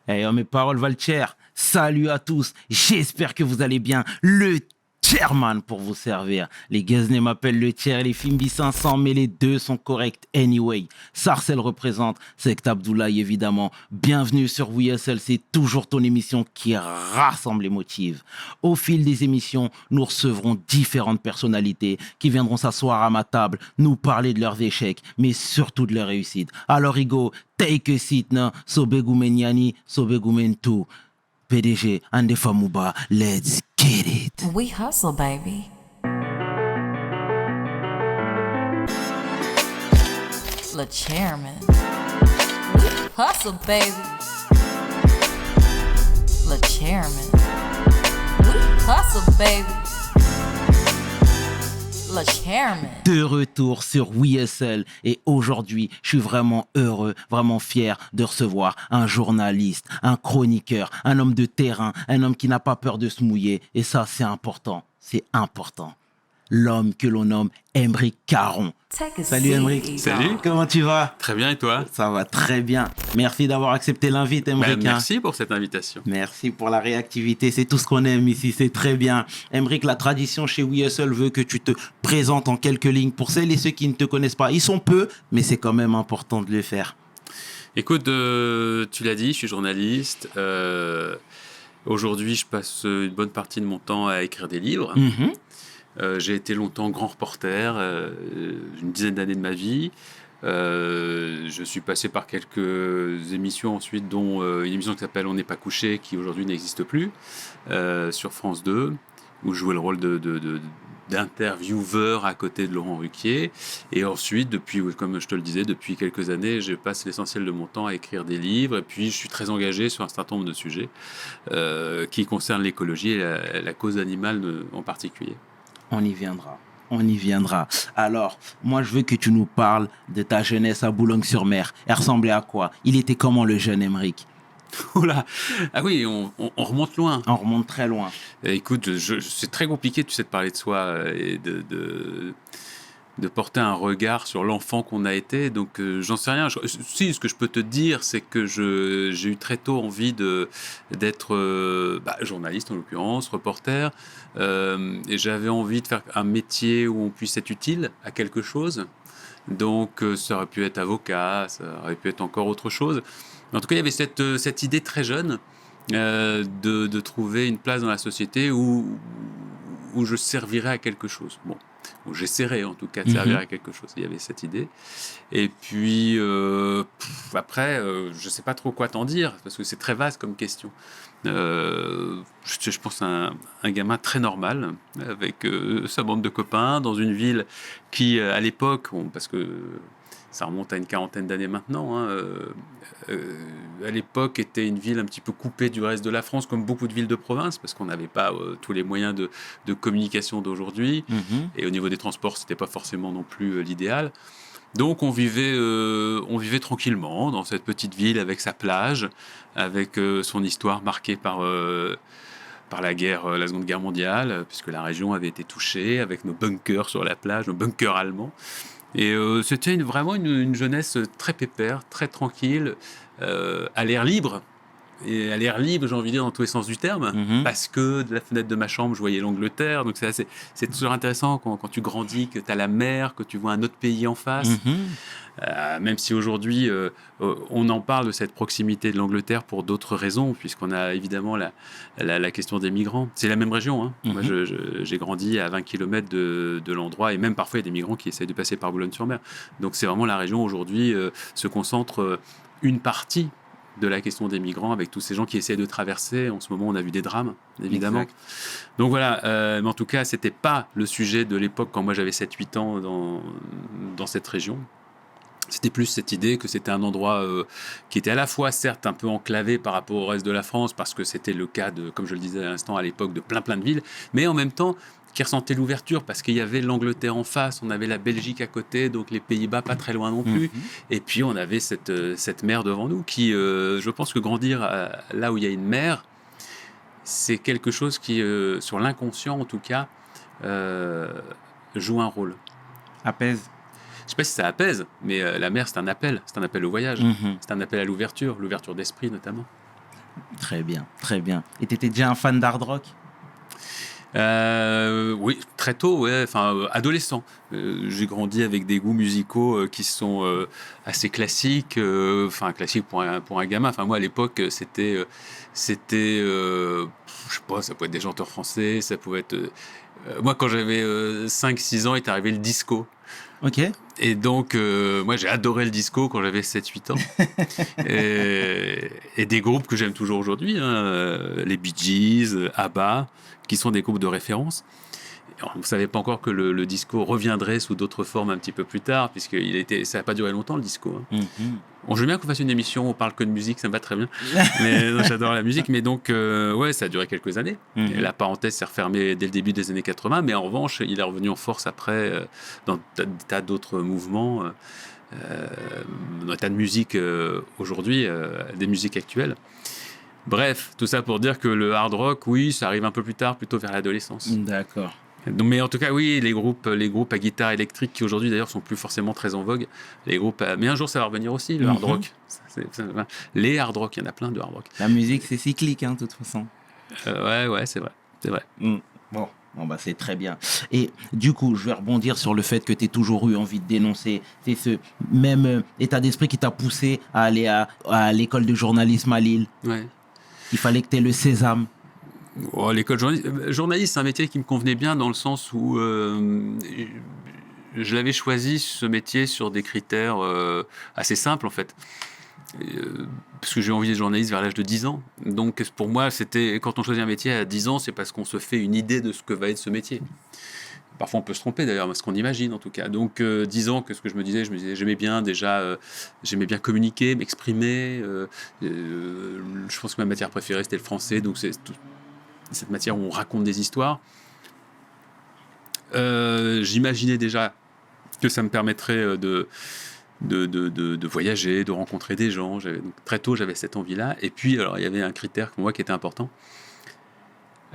Eh, mes paroles valent cher. Salut à tous. J'espère que vous allez bien. Le chairman pour vous servir. Les Guesnay m'appellent le tiers et les Fimbi 500, mais les deux sont corrects anyway. Sarcel représente, c'est Abdoulaye évidemment. Bienvenue sur WSL, c'est toujours ton émission qui rassemble les motifs. Au fil des émissions, nous recevrons différentes personnalités qui viendront s'asseoir à ma table, nous parler de leurs échecs, mais surtout de leurs réussites. Alors Igo, take a seat now, Sobegumen Yani, Sobegumen tout. PDG, Ande Famouba, let's get it. We hustle, baby. Le chairman. We hustle, baby. Le chairman. We hustle, baby. Le chairman. De retour sur WSL et aujourd'hui, je suis vraiment heureux, vraiment fier de recevoir un journaliste, un chroniqueur, un homme de terrain, un homme qui n'a pas peur de se mouiller et ça c'est important, L'homme que l'on nomme Aymeric Caron. Salut Aymeric. Salut. Comment tu vas? Très bien, et toi? Ça va très bien. Merci d'avoir accepté l'invite, Aymeric. Merci pour cette invitation. Merci pour la réactivité, c'est tout ce qu'on aime ici, c'est très bien. Aymeric, la tradition chez WSL veut que tu te présentes en quelques lignes. Pour celles et ceux qui ne te connaissent pas, ils sont peu, mais c'est quand même important de le faire. Écoute, tu l'as dit, je suis journaliste. Aujourd'hui, je passe une bonne partie de mon temps à écrire des livres. J'ai été longtemps grand reporter, une dizaine d'années de ma vie. Je suis passé par quelques émissions ensuite, dont une émission qui s'appelle On n'est pas couché, qui aujourd'hui n'existe plus, sur France 2, où je jouais le rôle d'intervieweur à côté de Laurent Ruquier. Et ensuite, comme je te le disais, depuis quelques années, je passe l'essentiel de mon temps à écrire des livres. Et puis, je suis très engagé sur un certain nombre de sujets qui concernent l'écologie et la cause animale en particulier. On y viendra. Alors, moi, je veux que tu nous parles de ta jeunesse à Boulogne-sur-Mer. Elle ressemblait à quoi? Il était comment le jeune Aymeric? Oula. Ah oui, on remonte loin. On remonte très loin. Écoute, c'est très compliqué, tu sais, de parler de soi et de porter un regard sur l'enfant qu'on a été. Donc, j'en sais rien. Si, ce que je peux te dire, c'est que j'ai eu très tôt envie d'être journaliste, en l'occurrence, reporter. Et j'avais envie de faire un métier où on puisse être utile à quelque chose. Donc, ça aurait pu être avocat, ça aurait pu être encore autre chose. En tout cas, il y avait cette idée très jeune de trouver une place dans la société où je servirais à quelque chose. Bon, où j'essaierais en tout cas de servir à quelque chose. Il y avait cette idée. Et puis, après, je ne sais pas trop quoi t'en dire, parce que c'est très vaste comme question. Je pense à un gamin très normal, avec sa bande de copains, dans une ville qui, à l'époque, parce que ça remonte à une quarantaine d'années maintenant, à l'époque était une ville un petit peu coupée du reste de la France, comme beaucoup de villes de province, parce qu'on n'avait pas tous les moyens de communication d'aujourd'hui. Et au niveau des transports, c'était pas forcément non plus l'idéal. Donc on vivait tranquillement dans cette petite ville avec sa plage, avec son histoire marquée par la Seconde Guerre mondiale, puisque la région avait été touchée, avec nos bunkers sur la plage, nos bunkers allemands. Et c'était vraiment une jeunesse très pépère, très tranquille, à l'air libre. Et à l'air libre, j'ai envie de dire, dans tous les sens du terme, parce que de la fenêtre de ma chambre, je voyais l'Angleterre. Donc c'est toujours intéressant quand tu grandis, que tu as la mer, que tu vois un autre pays en face. Même si aujourd'hui, on en parle de cette proximité de l'Angleterre pour d'autres raisons, puisqu'on a évidemment la question des migrants. C'est la même région. Hein. Moi, j'ai grandi à 20 km de l'endroit, et même parfois, il y a des migrants qui essayent de passer par Boulogne-sur-Mer. Donc c'est vraiment la région où aujourd'hui se concentre une partie de la question des migrants, avec tous ces gens qui essaient de traverser. En ce moment, on a vu des drames, évidemment. Exact. Donc voilà, mais en tout cas, ce n'était pas le sujet de l'époque quand moi j'avais 7-8 ans dans cette région. C'était plus cette idée que c'était un endroit qui était à la fois, certes, un peu enclavé par rapport au reste de la France, parce que c'était le cas, comme je le disais à l'instant, à l'époque, de plein de villes, mais en même temps, qui ressentait l'ouverture, parce qu'il y avait l'Angleterre en face, on avait la Belgique à côté, donc les Pays-Bas pas très loin non plus, et puis on avait cette mer devant nous, qui, je pense que grandir là où il y a une mer, c'est quelque chose qui, sur l'inconscient en tout cas, joue un rôle. Apaise. Je ne sais pas si ça apaise, mais la mer, c'est un appel au voyage, c'est un appel à l'ouverture d'esprit notamment. Très bien, très bien. Et t'étais déjà un fan d'hard rock? Oui, très tôt, ouais. Enfin, adolescent. J'ai grandi avec des goûts musicaux qui sont assez classiques. Enfin, classiques pour un gamin. Enfin, moi, à l'époque, c'était, je sais pas, ça pouvait être des chanteurs français, ça pouvait être. Moi, quand j'avais 5-6 ans, est arrivé le disco. Ok. Et donc, moi, j'ai adoré le disco quand j'avais 7-8 ans. Et des groupes que j'aime toujours aujourd'hui, hein, les Bee Gees, ABBA, qui sont des groupes de référence. Alors, on ne savait pas encore que le disco reviendrait sous d'autres formes un petit peu plus tard, puisque ça n'a pas duré longtemps, le disco. Hein. Mhm. Je veux bien qu'on fasse une émission où on parle que de musique, ça me va très bien. Mais non, j'adore la musique. Mais donc, ouais, ça a duré quelques années. Mhm. Et la parenthèse s'est refermée dès le début des années 80. Mais en revanche, il est revenu en force après dans des tas d'autres mouvements, dans des tas de musiques aujourd'hui, des musiques actuelles. Bref, tout ça pour dire que le hard rock, oui, ça arrive un peu plus tard, plutôt vers l'adolescence. D'accord. Donc, mais en tout cas, oui, les groupes à guitare électrique qui aujourd'hui d'ailleurs sont plus forcément très en vogue. Mais un jour, ça va revenir aussi, le hard Mhm. rock. Les hard rock, il y en a plein de hard rock. La musique, c'est cyclique, hein, de toute façon. Ouais, c'est vrai. C'est vrai. Bon. Bon, bah, c'est très bien. Et du coup, je vais rebondir sur le fait que tu aies toujours eu envie de dénoncer. C'est ce même état d'esprit qui t'a poussé à aller à l'école de journalisme à Lille. Ouais. Il fallait que tu aies le sésame. Oh, l'école journaliste, c'est un métier qui me convenait bien dans le sens où je l'avais choisi, ce métier, sur des critères assez simples, en fait. Parce que j'ai envie d'être journaliste vers l'âge de 10 ans. Donc, pour moi, quand on choisit un métier à 10 ans, c'est parce qu'on se fait une idée de ce que va être ce métier. Parfois, on peut se tromper d'ailleurs, ce qu'on imagine en tout cas. Donc, 10 ans, qu'est-ce que je me disais, j'aimais bien déjà, j'aimais bien communiquer, m'exprimer. Je pense que ma matière préférée, c'était le français. Donc, cette matière où on raconte des histoires. J'imaginais déjà que ça me permettrait de voyager, de rencontrer des gens. Donc, très tôt, j'avais cette envie-là. Et puis, alors, il y avait un critère pour moi qui était important.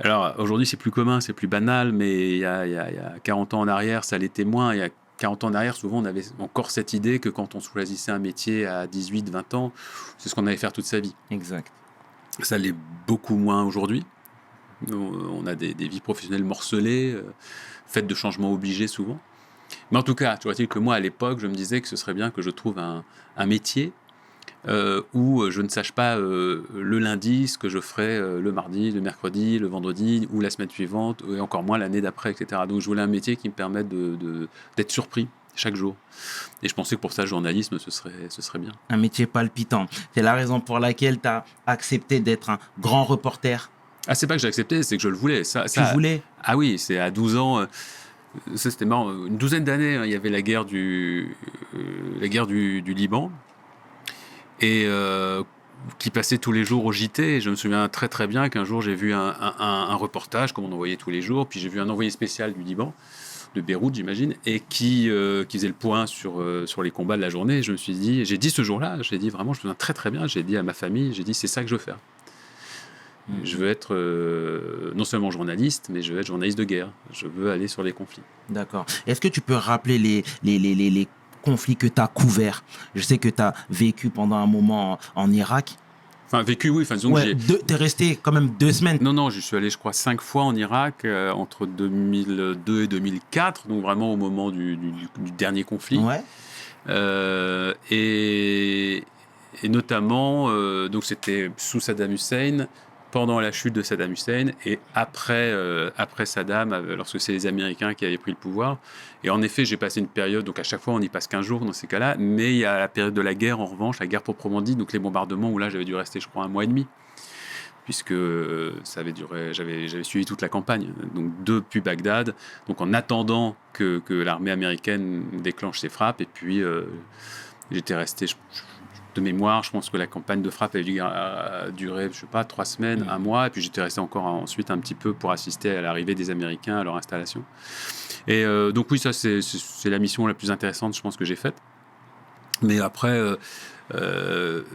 Alors, aujourd'hui, c'est plus commun, c'est plus banal, mais il y a 40 ans en arrière, ça l'était moins. Il y a 40 ans en arrière, souvent, on avait encore cette idée que quand on choisissait un métier à 18, 20 ans, c'est ce qu'on allait faire toute sa vie. Exact. Ça l'est beaucoup moins aujourd'hui. On a des vies professionnelles morcelées, faites de changements obligés souvent. Mais en tout cas, tu vois-t-il que moi, à l'époque, je me disais que ce serait bien que je trouve un métier où je ne sache pas le lundi ce que je ferai le mardi, le mercredi, le vendredi ou la semaine suivante, et encore moins l'année d'après, etc. Donc je voulais un métier qui me permette d'être surpris chaque jour. Et je pensais que pour ça, le journalisme, ce serait bien. Un métier palpitant. C'est la raison pour laquelle tu as accepté d'être un grand reporter. Ah, c'est pas que j'ai accepté, c'est que je le voulais. Tu voulais? Ah oui, c'est à 12 ans. Ça, c'était marrant. Une douzaine d'années, hein, il y avait la guerre du Liban. Et qui passait tous les jours au JT. Et je me souviens très très bien qu'un jour j'ai vu un reportage, comme on en voyait tous les jours, puis j'ai vu un envoyé spécial du Liban, de Beyrouth j'imagine, et qui faisait le point sur les combats de la journée. Et je me suis dit, j'ai dit ce jour-là, j'ai dit vraiment, je me souviens très très bien, j'ai dit à ma famille, j'ai dit c'est ça que je veux faire. Je veux être non seulement journaliste, mais je veux être journaliste de guerre. Je veux aller sur les conflits. D'accord. Est-ce que tu peux rappeler les conflits que tu as couverts? Je sais que tu as vécu pendant un moment en Irak. Enfin, vécu, oui. Enfin, disons Ouais, que t'es resté quand même 2 semaines. Non, je suis allé, je crois, 5 fois en Irak entre 2002 et 2004, donc vraiment au moment du dernier conflit. Ouais. Et notamment, donc c'était sous Saddam Hussein, pendant la chute de Saddam Hussein et après Saddam, lorsque c'est les Américains qui avaient pris le pouvoir. Et en effet, j'ai passé une période, donc à chaque fois on y passe 15 jours dans ces cas-là, mais il y a la période de la guerre en revanche, la guerre proprement dite, donc les bombardements où là j'avais dû rester, je crois, 1 mois et demi, puisque ça avait duré, j'avais suivi toute la campagne, donc depuis Bagdad, donc en attendant que l'armée américaine déclenche ses frappes, et puis j'étais resté, de mémoire, je pense que la campagne de frappe avait duré, je sais pas, 3 semaines, 1 mois, et puis j'étais resté encore ensuite un petit peu pour assister à l'arrivée des Américains à leur installation. Et donc oui, ça c'est la mission la plus intéressante, je pense, que j'ai faite. Mais après,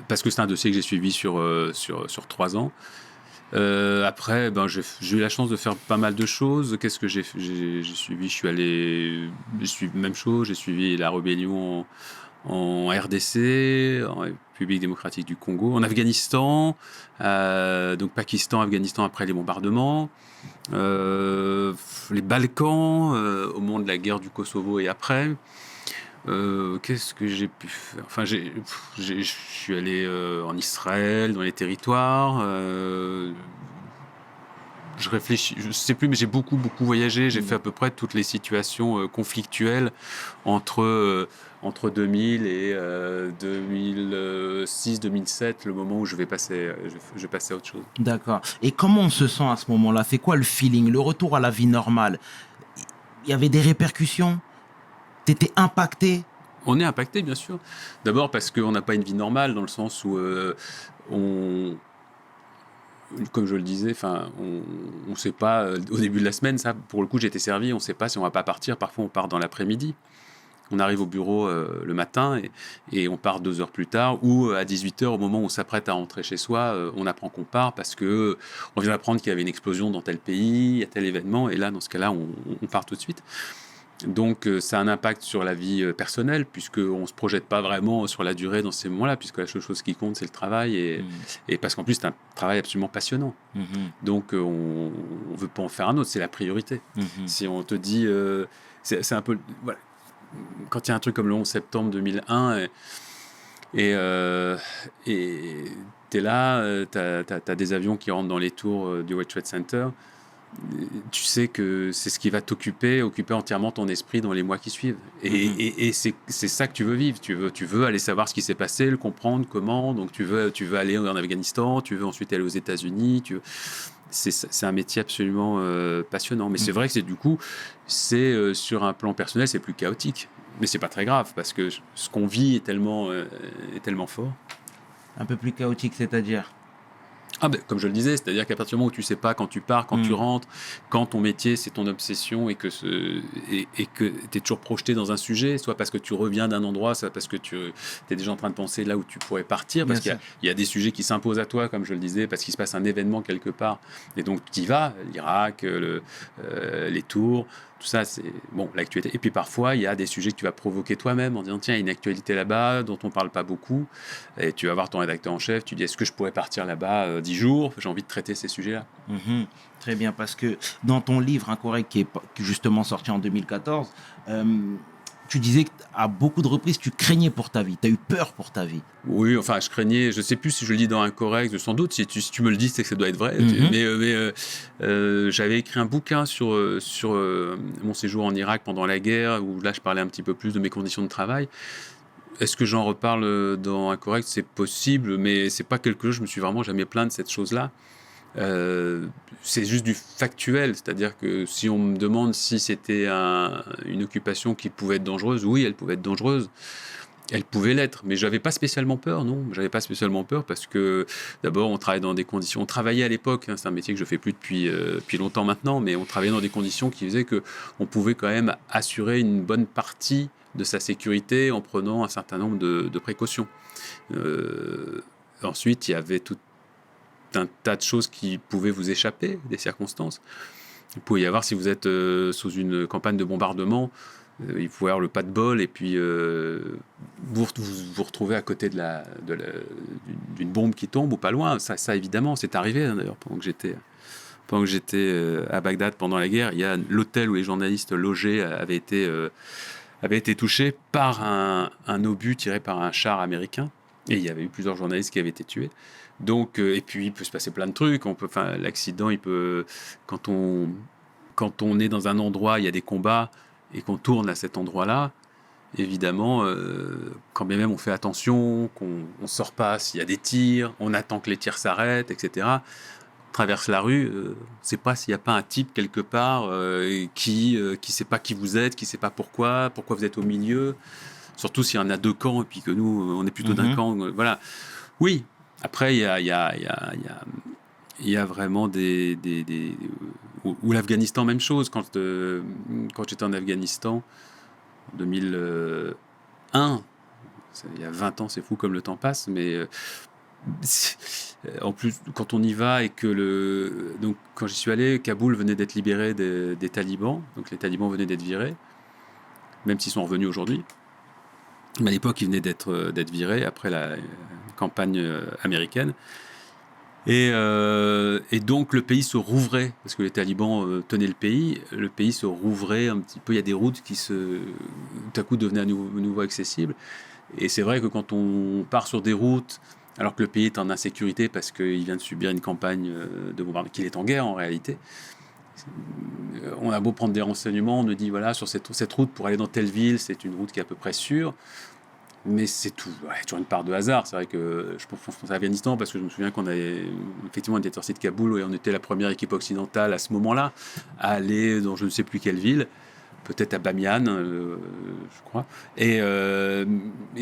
parce que c'est un dossier que j'ai suivi sur 3 ans. Après, j'ai eu la chance de faire pas mal de choses. Qu'est-ce que j'ai suivi? Même chose, j'ai suivi la rébellion en RDC, et République démocratique du Congo, en Afghanistan, donc Pakistan, Afghanistan après les bombardements, les Balkans, au moment de la guerre du Kosovo et après. Qu'est-ce que j'ai pu faire? Enfin, je suis allé en Israël, dans les territoires. Je réfléchis, je sais plus, mais j'ai beaucoup voyagé. J'ai fait à peu près toutes les situations conflictuelles entre 2000 et 2006, 2007, le moment où je vais passer à autre chose. D'accord. Et comment on se sent à ce moment-là? C'est quoi le feeling? Le retour à la vie normale? Il y avait des répercussions? T'étais impacté? On est impacté, bien sûr. D'abord parce qu'on n'a pas une vie normale, dans le sens où comme je le disais, on ne sait pas, au début de la semaine, ça, pour le coup, j'étais servi, on ne sait pas si on ne va pas partir. Parfois, on part dans l'après-midi. On arrive au bureau le matin et on part 2 heures plus tard, ou à 18 heures, au moment où on s'apprête à rentrer chez soi, on apprend qu'on part parce qu'on vient d'apprendre qu'il y avait une explosion dans tel pays, il y a tel événement, et là, dans ce cas-là, on part tout de suite. Donc, ça a un impact sur la vie personnelle, puisqu'on ne se projette pas vraiment sur la durée dans ces moments-là, puisque la seule chose qui compte, c'est le travail, et parce qu'en plus, c'est un travail absolument passionnant. Donc, on ne veut pas en faire un autre, c'est la priorité. Si on te dit... c'est un peu... Voilà. Quand il y a un truc comme le 11 septembre 2001, et tu es là, tu as des avions qui rentrent dans les tours du World Trade Center, tu sais que c'est ce qui va occuper entièrement ton esprit dans les mois qui suivent. Et c'est ça que tu veux vivre. Tu veux aller savoir ce qui s'est passé, le comprendre, comment. Donc tu veux aller en Afghanistan, tu veux ensuite aller aux États-Unis. C'est un métier absolument passionnant. Mais c'est vrai que c'est sur un plan personnel, c'est plus chaotique. Mais c'est pas très grave, parce que ce qu'on vit est tellement fort. Un peu plus chaotique, c'est-à-dire? Comme je le disais, c'est-à-dire qu'à partir du moment où tu sais pas quand tu pars, quand tu rentres, quand ton métier c'est ton obsession et que tu es toujours projeté dans un sujet, soit parce que tu reviens d'un endroit, soit parce que tu es déjà en train de penser là où tu pourrais partir, parce qu'il y a des sujets qui s'imposent à toi, comme je le disais, parce qu'il se passe un événement quelque part, et donc tu y vas, l'Irak, les tours, tout ça, c'est l'actualité. Et puis parfois, il y a des sujets que tu vas provoquer toi-même en disant tiens, il y a une actualité là-bas dont on ne parle pas beaucoup. Et tu vas voir ton rédacteur en chef, tu dis est-ce que je pourrais partir là-bas 10 jours? J'ai envie de traiter ces sujets-là. Très bien, parce que dans ton livre Incorrect, qui est justement sorti en 2014, tu disais qu'à beaucoup de reprises, tu craignais pour ta vie, tu as eu peur pour ta vie. Oui, enfin, je craignais, je ne sais plus si je le dis dans Incorrect, sans doute, si tu me le dis, c'est que ça doit être vrai. Mais j'avais écrit un bouquin sur mon séjour en Irak pendant la guerre, où là, je parlais un petit peu plus de mes conditions de travail. Est-ce que j'en reparle dans Incorrect? C'est possible, mais ce n'est pas quelque chose, je me suis vraiment jamais plaint de cette chose-là. C'est juste du factuel, c'est-à-dire que si on me demande si c'était une occupation qui pouvait être dangereuse, oui, elle pouvait être dangereuse, elle pouvait l'être, mais j'avais pas spécialement peur, non, j'avais pas spécialement peur parce que d'abord on travaillait dans des conditions, on travaillait à l'époque, c'est un métier que je fais plus depuis longtemps maintenant, mais on travaillait dans des conditions qui faisaient que on pouvait quand même assurer une bonne partie de sa sécurité en prenant un certain nombre de précautions. Ensuite, il y avait tout un tas de choses qui pouvaient vous échapper, des circonstances. Il pouvait y avoir, si vous êtes sous une campagne de bombardement, il pouvait y avoir le pas de bol et puis vous retrouvez à côté d'une bombe qui tombe ou pas loin. Ça évidemment, c'est arrivé d'ailleurs pendant que j'étais à Bagdad pendant la guerre. Il y a l'hôtel où les journalistes logés avaient été touchés par un obus tiré par un char américain. Et il y avait eu plusieurs journalistes qui avaient été tués. Donc, et puis, il peut se passer plein de trucs. L'accident, quand on est dans un endroit, il y a des combats, et qu'on tourne à cet endroit-là, évidemment, quand bien même on fait attention, qu'on ne sort pas s'il y a des tirs, on attend que les tirs s'arrêtent, etc. On traverse la rue, on ne sait pas s'il n'y a pas un type quelque part qui ne sait pas qui vous êtes, qui ne sait pas pourquoi vous êtes au milieu. Surtout s'il y en a 2 camps et puis que nous, on est plutôt d'un camp. Voilà. Oui. Après, il y a vraiment ou l'Afghanistan, même chose. Quand j'étais en Afghanistan, en 2001, il y a 20 ans, c'est fou comme le temps passe, mais en plus, quand on y va et donc, quand j'y suis allé, Kaboul venait d'être libéré des talibans, donc les talibans venaient d'être virés, même s'ils sont revenus aujourd'hui. Mais à l'époque, il venait d'être viré après la campagne américaine. Et donc le pays se rouvrait, parce que les talibans tenaient le pays se rouvrait un petit peu, il y a des routes qui tout à coup devenaient à nouveau accessibles. Et c'est vrai que quand on part sur des routes, alors que le pays est en insécurité parce qu'il vient de subir une campagne de bombardement, qu'il est en guerre en réalité, on a beau prendre des renseignements, on nous dit voilà, sur cette route pour aller dans telle ville, c'est une route qui est à peu près sûre. Mais c'est tout. Ouais, toujours une part de hasard. C'est vrai que je pense à Afghanistan parce que je me souviens qu'on avait effectivement on était sorti de Kaboul et on était la première équipe occidentale à ce moment-là à aller dans je ne sais plus quelle ville, peut-être à Bamiyan, je crois. Et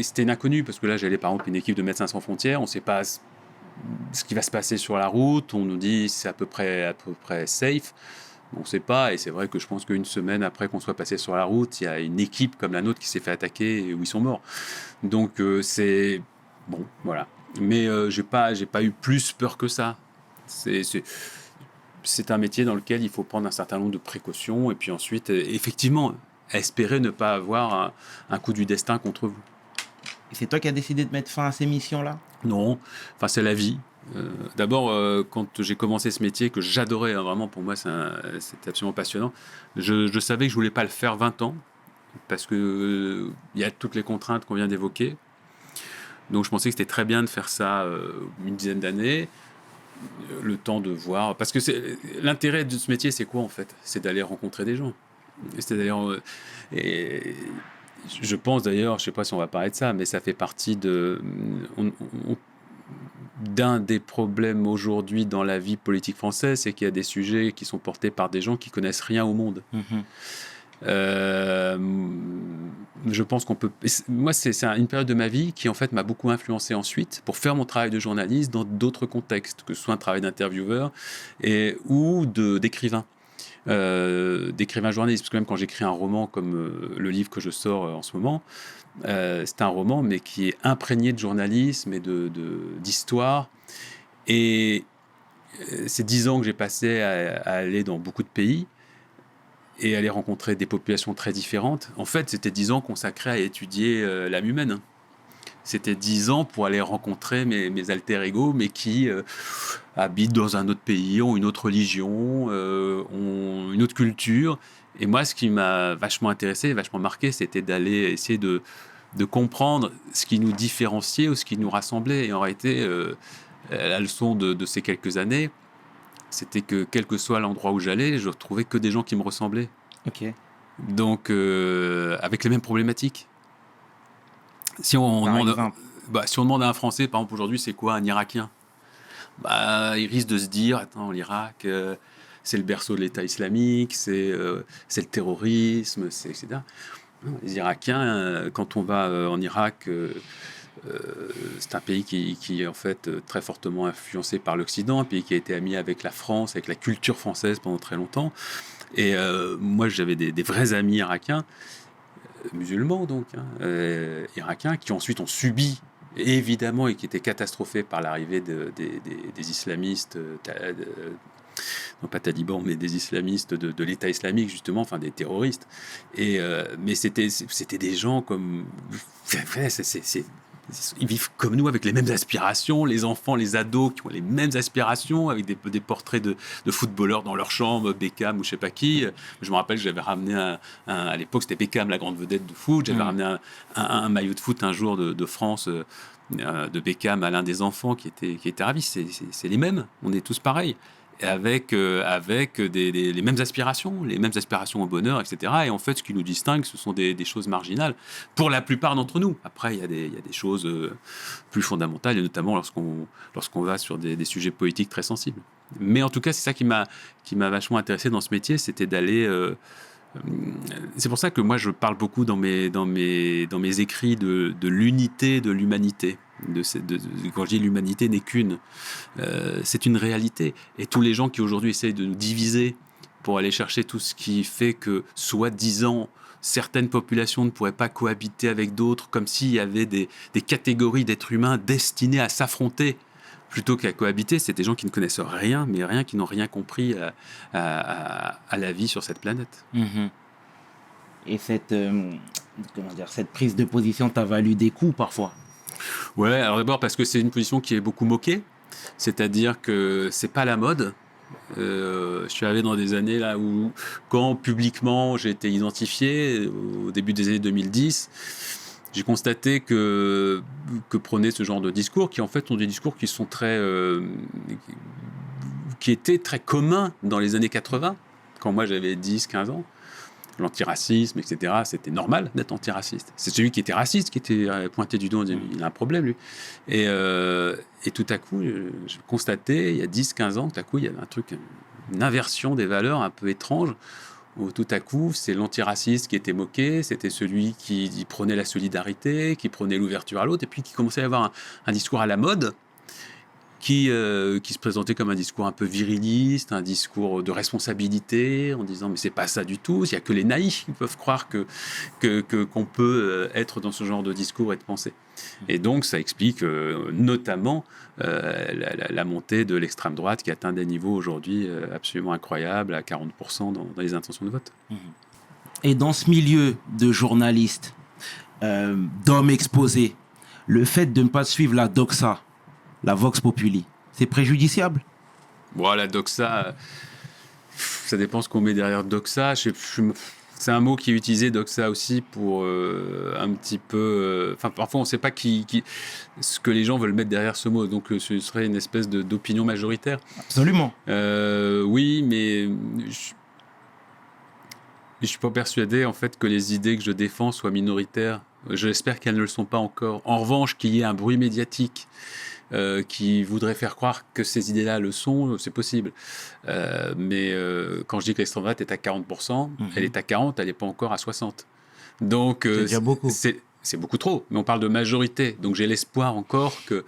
c'était une inconnue parce que là j'allais par exemple une équipe de Médecins sans frontières. On ne sait pas ce qui va se passer sur la route. On nous dit c'est à peu près safe. On ne sait pas, et c'est vrai que je pense qu'une semaine après qu'on soit passé sur la route, il y a une équipe comme la nôtre qui s'est fait attaquer et où ils sont morts. Donc c'est bon, voilà. Mais j'ai pas eu plus peur que ça. C'est un métier dans lequel il faut prendre un certain nombre de précautions et puis ensuite, effectivement, espérer ne pas avoir un coup du destin contre vous. Et c'est toi qui as décidé de mettre fin à ces missions-là ? Non, enfin c'est la vie. D'abord, quand j'ai commencé ce métier que j'adorais, hein, vraiment pour moi c'était absolument passionnant, je savais que je voulais pas le faire 20 ans parce que il y a toutes les contraintes qu'on vient d'évoquer. Donc je pensais que c'était très bien de faire ça une dizaine d'années, le temps de voir. Parce que l'intérêt de ce métier, c'est quoi en fait ? C'est d'aller rencontrer des gens. C'est d'ailleurs et je pense d'ailleurs, je sais pas si on va parler de ça, mais ça fait partie d'un des problèmes aujourd'hui dans la vie politique française, c'est qu'il y a des sujets qui sont portés par des gens qui connaissent rien au monde. Je pense qu'on peut. Moi, c'est une période de ma vie qui en fait m'a beaucoup influencé ensuite pour faire mon travail de journaliste dans d'autres contextes, que ce soit un travail d'intervieweur ou d'écrivain. D'écrivain journaliste, parce que même quand j'écris un roman comme le livre que je sors en ce moment, c'est un roman mais qui est imprégné de journalisme et d'histoire, et c'est 10 ans que j'ai passé à aller dans beaucoup de pays et aller rencontrer des populations très différentes. En fait, c'était 10 ans consacrés à étudier l'âme humaine. C'était 10 ans pour aller rencontrer mes alter ego, mais qui habitent dans un autre pays, ont une autre religion, ont une autre culture. Et moi, ce qui m'a vachement intéressé, vachement marqué, c'était d'aller essayer de comprendre ce qui nous différenciait ou ce qui nous rassemblait. Et en réalité, la leçon de ces quelques années, c'était que quel que soit l'endroit où j'allais, je retrouvais que des gens qui me ressemblaient. Ok. Donc, avec les mêmes problématiques. Si on demande à un Français, par exemple, aujourd'hui, c'est quoi un Irakien ? Il risque de se dire, attends, l'Irak, c'est le berceau de l'État islamique, c'est le terrorisme, etc. Non, les Irakiens, quand on va en Irak, c'est un pays qui est en fait très fortement influencé par l'Occident, un pays qui a été ami avec la France, avec la culture française pendant très longtemps. Et moi, j'avais des vrais amis irakiens, musulmans donc, irakiens, qui ensuite ont subi, évidemment, et qui étaient catastrophés par l'arrivée des islamistes, non pas talibans, mais des islamistes de l'État islamique, justement, enfin des terroristes. Mais c'était des gens comme... Ils vivent comme nous, avec les mêmes aspirations, les enfants, les ados qui ont les mêmes aspirations, avec des portraits de footballeurs dans leur chambre, Beckham ou je sais pas qui. Je me rappelle que j'avais ramené à l'époque, c'était Beckham, la grande vedette de foot. J'avais ramené un maillot de foot un jour de France, de Beckham à l'un des enfants qui était ravi. C'est les mêmes, on est tous pareils. Avec les mêmes aspirations au bonheur, etc. Et en fait, ce qui nous distingue, ce sont des choses marginales pour la plupart d'entre nous. Après, il y a des choses plus fondamentales, et notamment lorsqu'on va sur des sujets politiques très sensibles. Mais en tout cas, c'est ça qui m'a vachement intéressé dans ce métier, c'était d'aller... c'est pour ça que moi, je parle beaucoup dans mes écrits de l'unité de l'humanité. Quand je dis l'humanité n'est qu'une, c'est une réalité. Et tous les gens qui aujourd'hui essayent de nous diviser pour aller chercher tout ce qui fait que, soi-disant, certaines populations ne pourraient pas cohabiter avec d'autres, comme s'il y avait des catégories d'êtres humains destinés à s'affronter plutôt qu'à cohabiter, c'est des gens qui ne connaissent rien, qui n'ont rien compris à la vie sur cette planète. Mm-hmm. Et cette prise de position t'a valu des coups parfois. Ouais, alors d'abord parce que c'est une position qui est beaucoup moquée, c'est-à-dire que c'est pas la mode. Je suis arrivé dans des années là où, quand publiquement j'ai été identifié, au début des années 2010, j'ai constaté que prenait ce genre de discours, qui en fait sont des discours qui sont qui étaient très communs dans les années 80, quand moi j'avais 10-15 ans. L'antiracisme, etc. C'était normal d'être antiraciste. C'est celui qui était raciste qui était pointé du doigt, on disait, il a un problème, lui. Et tout à coup, j'ai constaté, il y a 10-15 ans, tout à coup, il y avait un truc, une inversion des valeurs un peu étrange, où tout à coup, c'est l'antiraciste qui était moqué, c'était celui qui prenait la solidarité, qui prenait l'ouverture à l'autre, et puis qui commençait à avoir un discours à la mode, qui se présentait comme un discours un peu viriliste, un discours de responsabilité, en disant mais c'est pas ça du tout, il y a que les naïfs qui peuvent croire qu'on peut être dans ce genre de discours et de pensée. Et donc ça explique notamment la montée de l'extrême droite qui atteint des niveaux aujourd'hui absolument incroyables, à 40% dans les intentions de vote. Et dans ce milieu de journalistes, d'hommes exposés, le fait de ne pas suivre la doxa, la Vox Populi, c'est préjudiciable? Bon, la doxa, ça dépend ce qu'on met derrière doxa. C'est un mot qui est utilisé, doxa aussi, pour un petit peu... parfois, on ne sait pas ce que les gens veulent mettre derrière ce mot. Donc, ce serait une espèce d'opinion majoritaire. Absolument. Oui, mais je suis pas persuadé, en fait, que les idées que je défends soient minoritaires. J'espère qu'elles ne le sont pas encore. En revanche, qu'il y ait un bruit médiatique qui voudrait faire croire que ces idées-là le sont, c'est possible. Mais quand je dis que l'extrême droite est à 40%, elle est à 40%, elle n'est pas encore à 60%. Donc, c'est déjà beaucoup. C'est beaucoup trop, mais on parle de majorité. Donc j'ai l'espoir encore que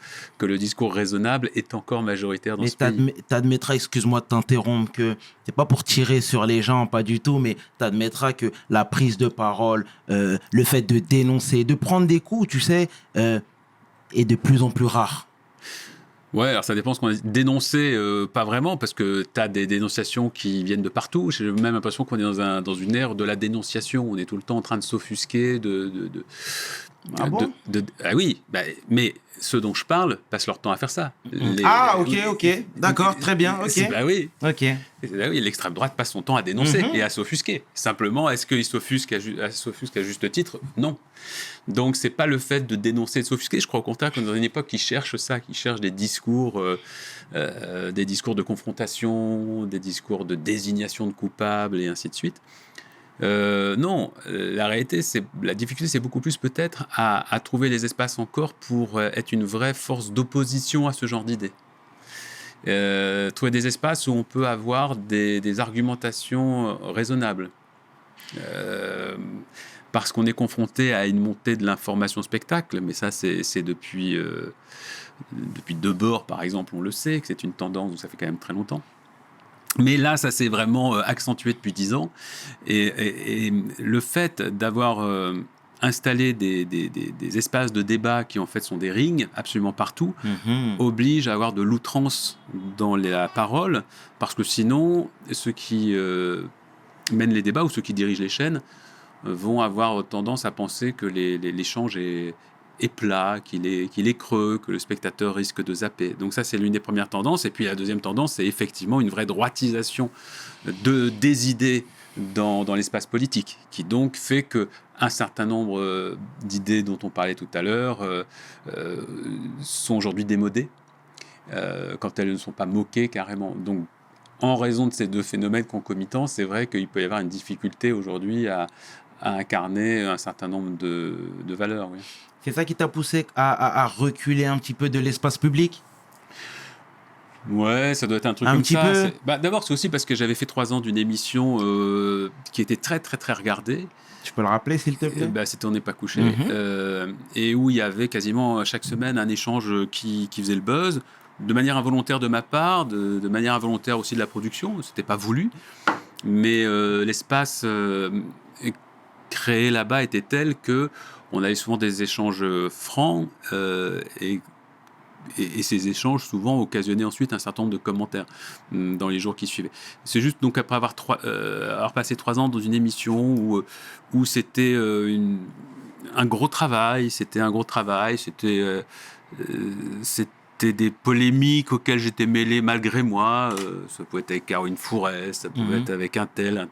le discours raisonnable est encore majoritaire dans ce pays. Mais t'admettras, excuse-moi de t'interrompre, que c'est pas pour tirer sur les gens, pas du tout, mais t'admettras que la prise de parole, le fait de dénoncer, de prendre des coups, tu sais, est de plus en plus rare. Ouais, alors ça dépend ce qu'on a dit. Dénoncer, pas vraiment, parce que tu as des dénonciations qui viennent de partout. J'ai même l'impression qu'on est dans une ère de la dénonciation. On est tout le temps en train de s'offusquer, Ah bon? Ah oui, mais ceux dont je parle passent leur temps à faire ça. Ok, d'accord, très bien, ok. Bah oui. Ok. Bah oui, l'extrême droite passe son temps à dénoncer et à s'offusquer. Simplement, est-ce qu'il s'offusque à juste titre? Non. Donc, c'est pas le fait de dénoncer et de s'offusquer. Je crois au contraire qu'on est dans une époque qui cherche ça, qui cherche des discours de confrontation, des discours de désignation de coupables et ainsi de suite. Non, la réalité, la difficulté, c'est beaucoup plus peut-être à trouver les espaces encore pour être une vraie force d'opposition à ce genre d'idées. Trouver des espaces où on peut avoir des argumentations raisonnables. Parce qu'on est confronté à une montée de l'information spectacle, mais ça, c'est depuis Debord, par exemple, on le sait, que c'est une tendance où ça fait quand même très longtemps. Mais là, ça s'est vraiment accentué depuis 10 ans. Et le fait d'avoir installé des espaces de débat qui, en fait, sont des rings absolument partout, oblige à avoir de l'outrance dans la parole, parce que sinon, ceux qui mènent les débats ou ceux qui dirigent les chaînes vont avoir tendance à penser que l'échange est plat, qu'il est creux, que le spectateur risque de zapper. Donc ça, c'est l'une des premières tendances. Et puis la deuxième tendance, c'est effectivement une vraie droitisation des idées dans l'espace politique, qui donc fait qu'un certain nombre d'idées dont on parlait tout à l'heure sont aujourd'hui démodées, quand elles ne sont pas moquées carrément. Donc, en raison de ces deux phénomènes concomitants, c'est vrai qu'il peut y avoir une difficulté aujourd'hui à incarner un certain nombre de valeurs. Oui. C'est ça qui t'a poussé à reculer un petit peu de l'espace public? Ouais, ça doit être un truc un comme petit ça. peu. D'abord, c'est aussi parce que j'avais fait 3 ans d'une émission qui était très, très, très regardée. Tu peux le rappeler, s'il te plaît? C'était On n'est pas couché. Et où il y avait quasiment chaque semaine un échange qui faisait le buzz, de manière involontaire de ma part, de manière involontaire aussi de la production. C'était pas voulu. Mais l'espace créé là-bas était tel que on avait souvent des échanges francs et et ces échanges souvent occasionnaient ensuite un certain nombre de commentaires dans les jours qui suivaient. C'est juste donc après avoir passé 3 ans dans une émission où c'était un gros travail, c'était des polémiques auxquelles j'étais mêlé malgré moi. Ça pouvait être avec Caroline Fourest, ça pouvait être avec un tel.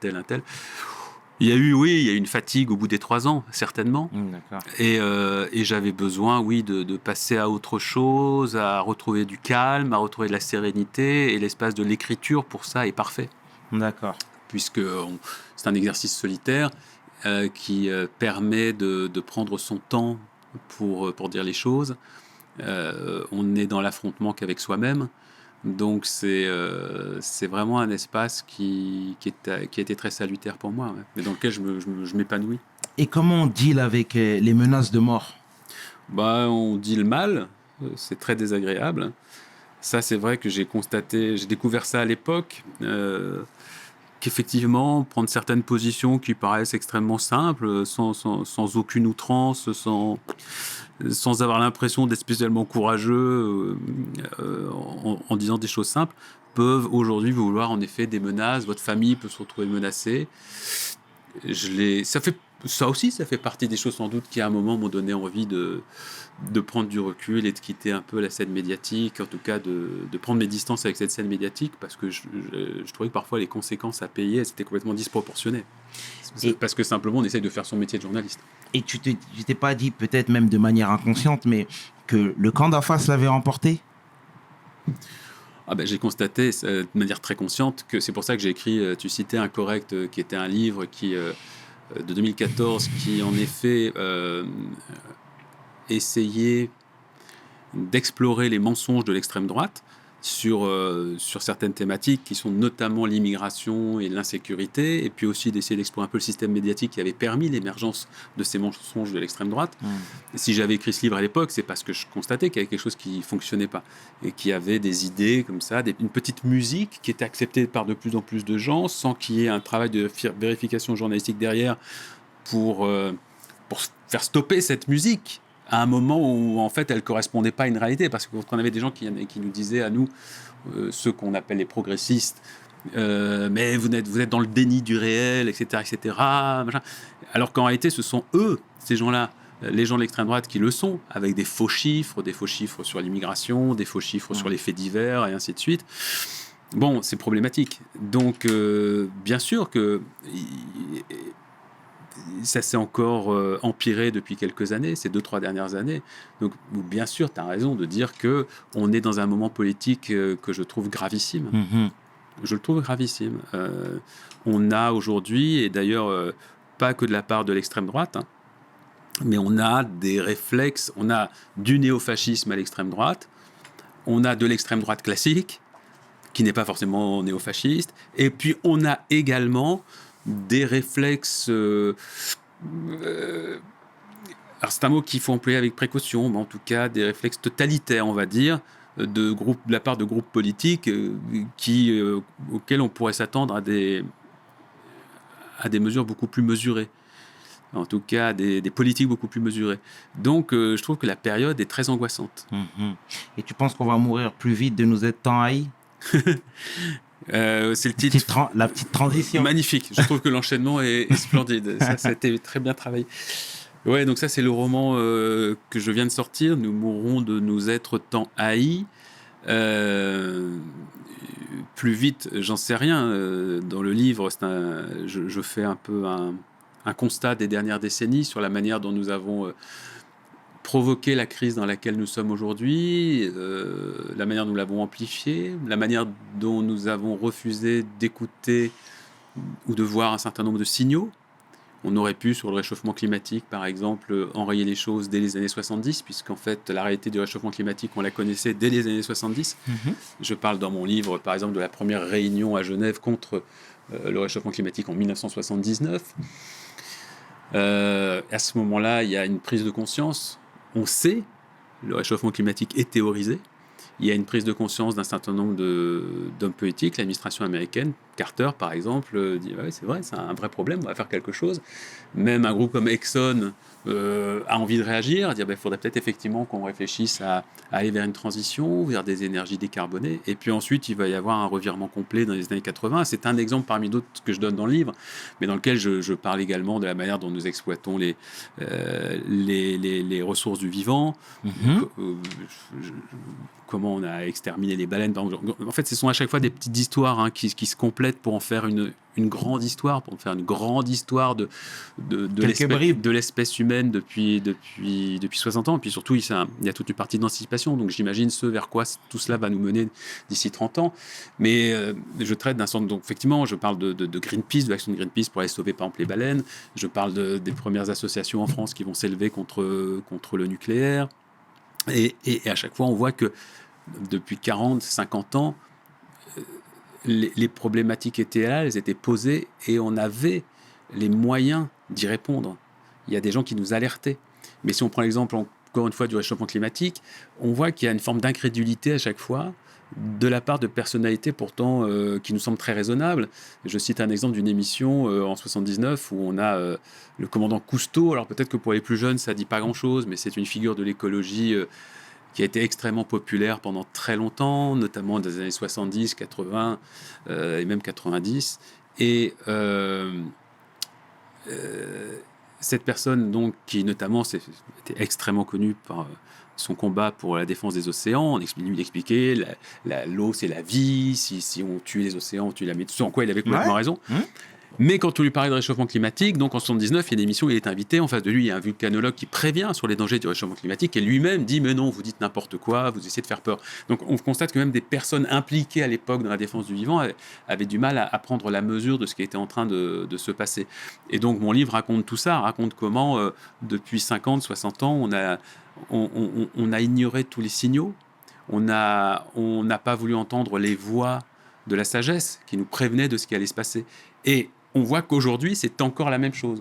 Il y a eu une fatigue au bout des 3 ans, certainement. D'accord. Et j'avais besoin, de passer à autre chose, à retrouver du calme, à retrouver de la sérénité. Et l'espace de l'écriture, pour ça, est parfait. D'accord. Puisque c'est un exercice solitaire qui permet de prendre son temps pour dire les choses. On est dans l'affrontement qu'avec soi-même. Donc c'est vraiment un espace qui a été très salutaire pour moi, mais dans lequel je m'épanouis. Et comment on deal avec les menaces de mort? On dit le mal, c'est très désagréable. Ça, c'est vrai que j'ai découvert ça à l'époque, qu'effectivement, prendre certaines positions qui paraissent extrêmement simples, sans aucune outrance, sans avoir l'impression d'être spécialement courageux en disant des choses simples, peuvent aujourd'hui vouloir en effet des menaces. Votre famille peut se retrouver menacée. Ça aussi, ça fait partie des choses sans doute qui à un moment m'ont donné envie de prendre du recul et de quitter un peu la scène médiatique, en tout cas de prendre mes distances avec cette scène médiatique, parce que je trouvais que parfois les conséquences à payer, c'était complètement disproportionné. Parce que simplement on essaye de faire son métier de journaliste. Et tu t'es pas dit, peut-être même de manière inconsciente, mais que le camp d'en face l'avait emporté? J'ai constaté de manière très consciente que c'est pour ça que j'ai écrit, tu citais Incorrect, qui était un livre de 2014 qui en effet essayait d'explorer les mensonges de l'extrême droite sur certaines thématiques qui sont notamment l'immigration et l'insécurité, et puis aussi d'essayer d'explorer un peu le système médiatique qui avait permis l'émergence de ces mensonges de l'extrême droite. Si j'avais écrit ce livre à l'époque, c'est parce que je constatais qu'il y avait quelque chose qui ne fonctionnait pas, et qu'il y avait des idées comme ça, une petite musique qui était acceptée par de plus en plus de gens, sans qu'il y ait un travail de vérification journalistique derrière pour faire stopper cette musique à un moment où en fait elle correspondait pas à une réalité, parce que quand on avait des gens qui nous disaient à nous, ceux qu'on appelle les progressistes, mais vous êtes dans le déni du réel, etc., machin. Alors qu'en réalité ce sont eux, ces gens-là, les gens de l'extrême droite, qui le sont, avec des faux chiffres sur l'immigration, des faux chiffres sur les faits divers et ainsi de suite. Bon, c'est problématique. Donc bien sûr que ça s'est encore empiré depuis quelques années, ces 2-3 dernières années. Donc, bien sûr, tu as raison de dire qu'on est dans un moment politique que je trouve gravissime. Je le trouve gravissime. On a aujourd'hui, et d'ailleurs, pas que de la part de l'extrême droite, mais on a des réflexes. On a du néofascisme à l'extrême droite, on a de l'extrême droite classique, qui n'est pas forcément néofasciste, et puis on a également des réflexes, alors c'est un mot qu'il faut employer avec précaution, mais en tout cas des réflexes totalitaires, on va dire, de la part de groupes politiques auxquels on pourrait s'attendre à des mesures beaucoup plus mesurées, en tout cas des politiques beaucoup plus mesurées. Donc je trouve que la période est très angoissante. Et tu penses qu'on va mourir plus vite de nous être tant haïs? C'est le titre. La petite transition. Magnifique. Je trouve que l'enchaînement est splendide. Ça a été très bien travaillé. Ouais, donc ça, c'est le roman que je viens de sortir. Nous mourrons de nous être tant haïs. Plus vite, j'en sais rien. Dans le livre, je fais un peu un constat des dernières décennies sur la manière dont nous avons provoqué la crise dans laquelle nous sommes aujourd'hui, la manière dont nous l'avons amplifiée, la manière dont nous avons refusé d'écouter ou de voir un certain nombre de signaux. On aurait pu, sur le réchauffement climatique, par exemple, enrayer les choses dès les années 70, puisqu'en fait, la réalité du réchauffement climatique, on la connaissait dès les années 70. Je parle dans mon livre, par exemple, de la première réunion à Genève contre le réchauffement climatique en 1979. À ce moment-là, il y a une prise de conscience. On sait, le réchauffement climatique est théorisé. Il y a une prise de conscience d'un certain nombre d'hommes politiques, l'administration américaine Carter, par exemple, dit ouais, c'est vrai, c'est un vrai problème, on va faire quelque chose. Même un groupe comme Exxon a envie de réagir, dire il faudrait peut-être effectivement qu'on réfléchisse à aller vers une transition, vers des énergies décarbonées. Et puis ensuite, il va y avoir un revirement complet dans les années 80. C'est un exemple parmi d'autres que je donne dans le livre, mais dans lequel je parle également de la manière dont nous exploitons les ressources du vivant, comment on a exterminé les baleines. En fait, ce sont à chaque fois des petites histoires qui se complètent pour en faire une grande histoire, pour en faire une grande histoire de l'espèce humaine depuis 60 ans. Et puis surtout, il y a toute une partie d'anticipation. Donc j'imagine ce vers quoi tout cela va nous mener d'ici 30 ans. Mais je traite d'un centre. Donc effectivement, je parle de Greenpeace, de l'action de Greenpeace pour aller sauver par exemple les baleines. Je parle des premières associations en France qui vont s'élever contre le nucléaire. Et à chaque fois, on voit que depuis 40, 50 ans, les problématiques étaient là, elles étaient posées et on avait les moyens d'y répondre. Il y a des gens qui nous alertaient. Mais si on prend l'exemple, encore une fois, du réchauffement climatique, on voit qu'il y a une forme d'incrédulité à chaque fois de la part de personnalités pourtant qui nous semblent très raisonnables. Je cite un exemple d'une émission en 79 où on a le commandant Cousteau. Alors peut-être que pour les plus jeunes, ça ne dit pas grand-chose, mais c'est une figure de l'écologie qui a été extrêmement populaire pendant très longtemps, notamment dans les années 70, 80 et même 90. Et cette personne, donc, qui notamment était extrêmement connue par son combat pour la défense des océans, il expliquait l'eau c'est la vie, si on tue les océans, on tue la météo, en quoi il avait complètement raison. Mais quand on lui parlait de réchauffement climatique, donc en 79, il y a une émission où il est invité, en face de lui, il y a un vulcanologue qui prévient sur les dangers du réchauffement climatique et lui-même dit « Mais non, vous dites n'importe quoi, vous essayez de faire peur ». Donc on constate que même des personnes impliquées à l'époque dans la défense du vivant avaient du mal à prendre la mesure de ce qui était en train de se passer. Et donc mon livre raconte tout ça, raconte comment depuis 50, 60 ans, on a ignoré tous les signaux, on n'a pas voulu entendre les voix de la sagesse qui nous prévenaient de ce qui allait se passer. Et on voit qu'aujourd'hui, c'est encore la même chose.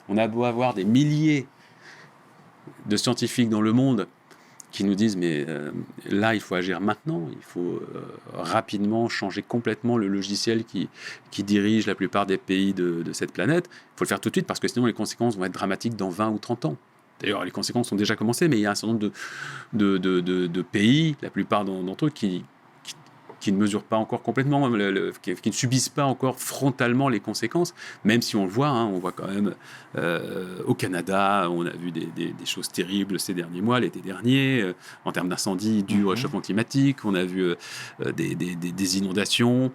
On a beau avoir des milliers de scientifiques dans le monde qui nous disent mais là, il faut agir maintenant, il faut rapidement changer complètement le logiciel qui dirige la plupart des pays de cette planète. Il faut le faire tout de suite parce que sinon les conséquences vont être dramatiques dans 20 ou 30 ans. D'ailleurs, les conséquences ont déjà commencé, mais il y a un certain nombre de pays, la plupart d'entre eux, qui ne mesurent pas encore complètement, qui ne subissent pas encore frontalement les conséquences, même si on le voit, on voit quand même au Canada, on a vu des choses terribles ces derniers mois, l'été dernier, en termes d'incendie dû au réchauffement climatique, on a vu des inondations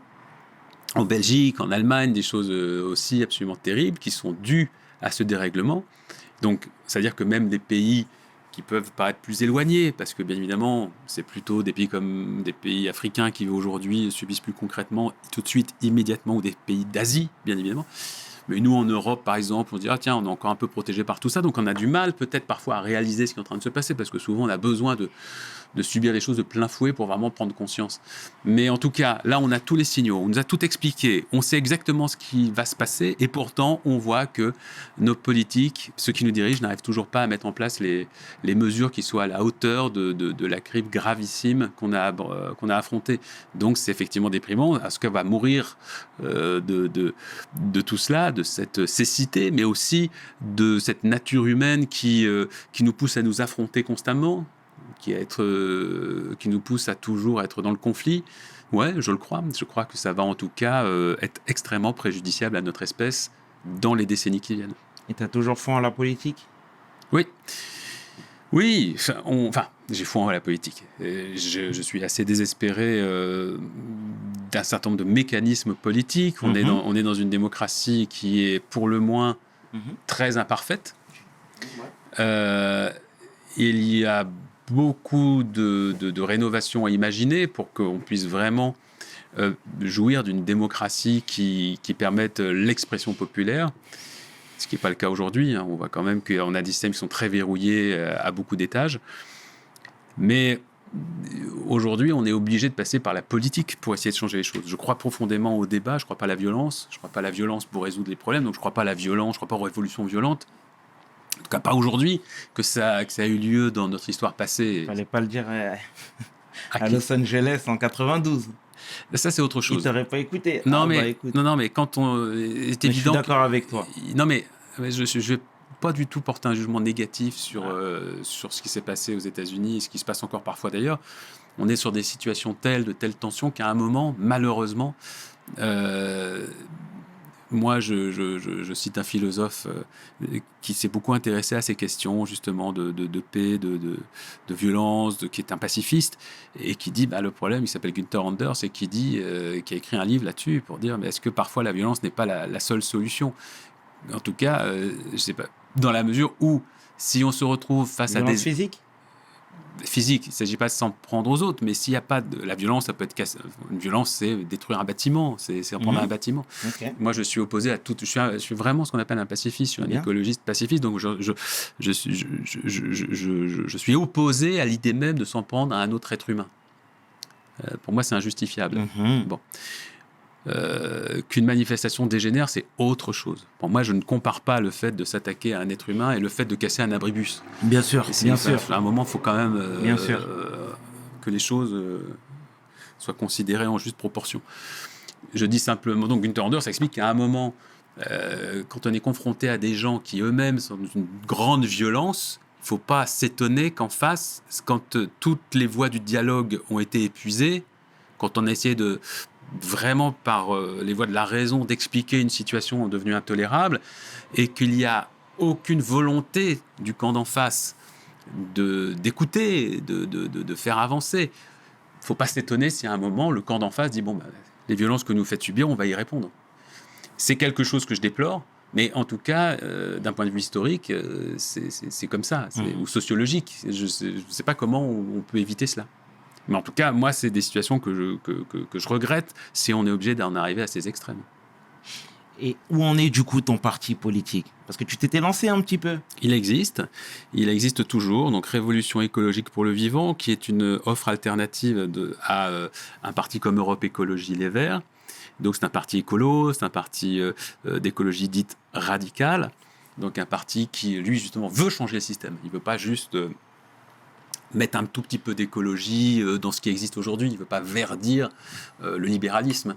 en Belgique, en Allemagne, des choses aussi absolument terribles qui sont dues à ce dérèglement. Donc, c'est-à-dire que même des pays qui peuvent paraître plus éloignés, parce que bien évidemment, c'est plutôt des pays comme des pays africains qui aujourd'hui subissent plus concrètement, tout de suite, immédiatement, ou des pays d'Asie, bien évidemment. Mais nous, en Europe, par exemple, on se dit, ah tiens, on est encore un peu protégé par tout ça, donc on a du mal peut-être parfois à réaliser ce qui est en train de se passer, parce que souvent, on a besoin de subir les choses de plein fouet pour vraiment prendre conscience. Mais en tout cas, là, on a tous les signaux, on nous a tout expliqué, on sait exactement ce qui va se passer, et pourtant, on voit que nos politiques, ceux qui nous dirigent, n'arrivent toujours pas à mettre en place les mesures qui soient à la hauteur de la crise gravissime qu'on a affrontée. Donc, c'est effectivement déprimant. Est-ce qu'elle va mourir de tout cela, de cette cécité, mais aussi de cette nature humaine qui nous pousse à nous affronter constamment, qui nous pousse à toujours être dans le conflit. Ouais, je le crois. Je crois que ça va en tout cas être extrêmement préjudiciable à notre espèce dans les décennies qui viennent. Et tu as toujours foi en la politique ? Oui. J'ai foi en la politique. Je suis assez désespéré d'un certain nombre de mécanismes politiques. On est dans une démocratie qui est pour le moins très imparfaite. Il y a beaucoup de rénovations à imaginer pour qu'on puisse vraiment jouir d'une démocratie qui permette l'expression populaire, ce qui n'est pas le cas aujourd'hui. On voit quand même qu'on a des systèmes qui sont très verrouillés à beaucoup d'étages. Mais aujourd'hui, on est obligé de passer par la politique pour essayer de changer les choses. Je crois profondément au débat, je ne crois pas à la violence. Je ne crois pas à la violence pour résoudre les problèmes, donc je ne crois pas à la violence, je ne crois pas aux révolutions violentes. En tout cas, pas aujourd'hui, que ça a eu lieu dans notre histoire passée. Il ne fallait pas le dire à Los Angeles en 92. Ça, c'est autre Il chose. t'aurait pas écouté. Non, Ah, mais, bah, écoute, non, mais quand on. C'est mais je suis évident. d'accord avec toi. Non, mais je vais pas du tout porter un jugement négatif sur ce qui s'est passé aux États-Unis et ce qui se passe encore parfois d'ailleurs. On est sur des situations de telles tensions qu'à un moment, malheureusement, moi, je cite un philosophe qui s'est beaucoup intéressé à ces questions, justement, de paix, de violence, qui est un pacifiste, et qui dit, le problème, il s'appelle Gunther Anders, et qui a écrit un livre là-dessus pour dire, mais est-ce que parfois la violence n'est pas la seule solution ? En tout cas, je sais pas, dans la mesure où, si on se retrouve face à Violence des... physique. physique, il ne s'agit pas de s'en prendre aux autres, mais s'il n'y a pas de... La violence, ça peut être... Une violence, c'est détruire un bâtiment, c'est en prendre un bâtiment. Ok. Moi, je suis opposé à tout... Je suis vraiment ce qu'on appelle un pacifiste, je suis un Bien. écologiste pacifiste, donc je suis opposé à l'idée même de s'en prendre à un autre être humain. Pour moi, c'est injustifiable. Mhm. Bon. Qu'une manifestation dégénère, c'est autre chose. Pour moi, je ne compare pas le fait de s'attaquer à un être humain et le fait de casser un abribus. Bien sûr, bien sûr. À un moment, il faut quand même Bien sûr. que les choses soient considérées en juste proportion. Je dis simplement, donc Gunther Anders explique qu'à un moment, quand on est confronté à des gens qui eux-mêmes sont dans une grande violence, il ne faut pas s'étonner qu'en face, quand toutes les voies du dialogue ont été épuisées, quand on a essayé de vraiment par les voies de la raison d'expliquer une situation devenue intolérable et qu'il n'y a aucune volonté du camp d'en face d'écouter, de faire avancer. Il ne faut pas s'étonner si à un moment le camp d'en face dit les violences que nous faites subir, on va y répondre. C'est quelque chose que je déplore, mais en tout cas, d'un point de vue historique, c'est comme ça, ou sociologique. Je ne sais pas comment on peut éviter cela. Mais en tout cas, moi, c'est des situations que je regrette si on est obligé d'en arriver à ces extrêmes. Et où en est du coup ton parti politique? Parce que tu t'étais lancé un petit peu. Il existe toujours, donc Révolution écologique pour le vivant, qui est une offre alternative à un parti comme Europe Écologie Les Verts. Donc c'est un parti écolo, c'est un parti d'écologie dite radicale, donc un parti qui, lui, justement, veut changer le système. Il ne veut pas juste... mettre un tout petit peu d'écologie dans ce qui existe aujourd'hui. Il ne veut pas verdir le libéralisme.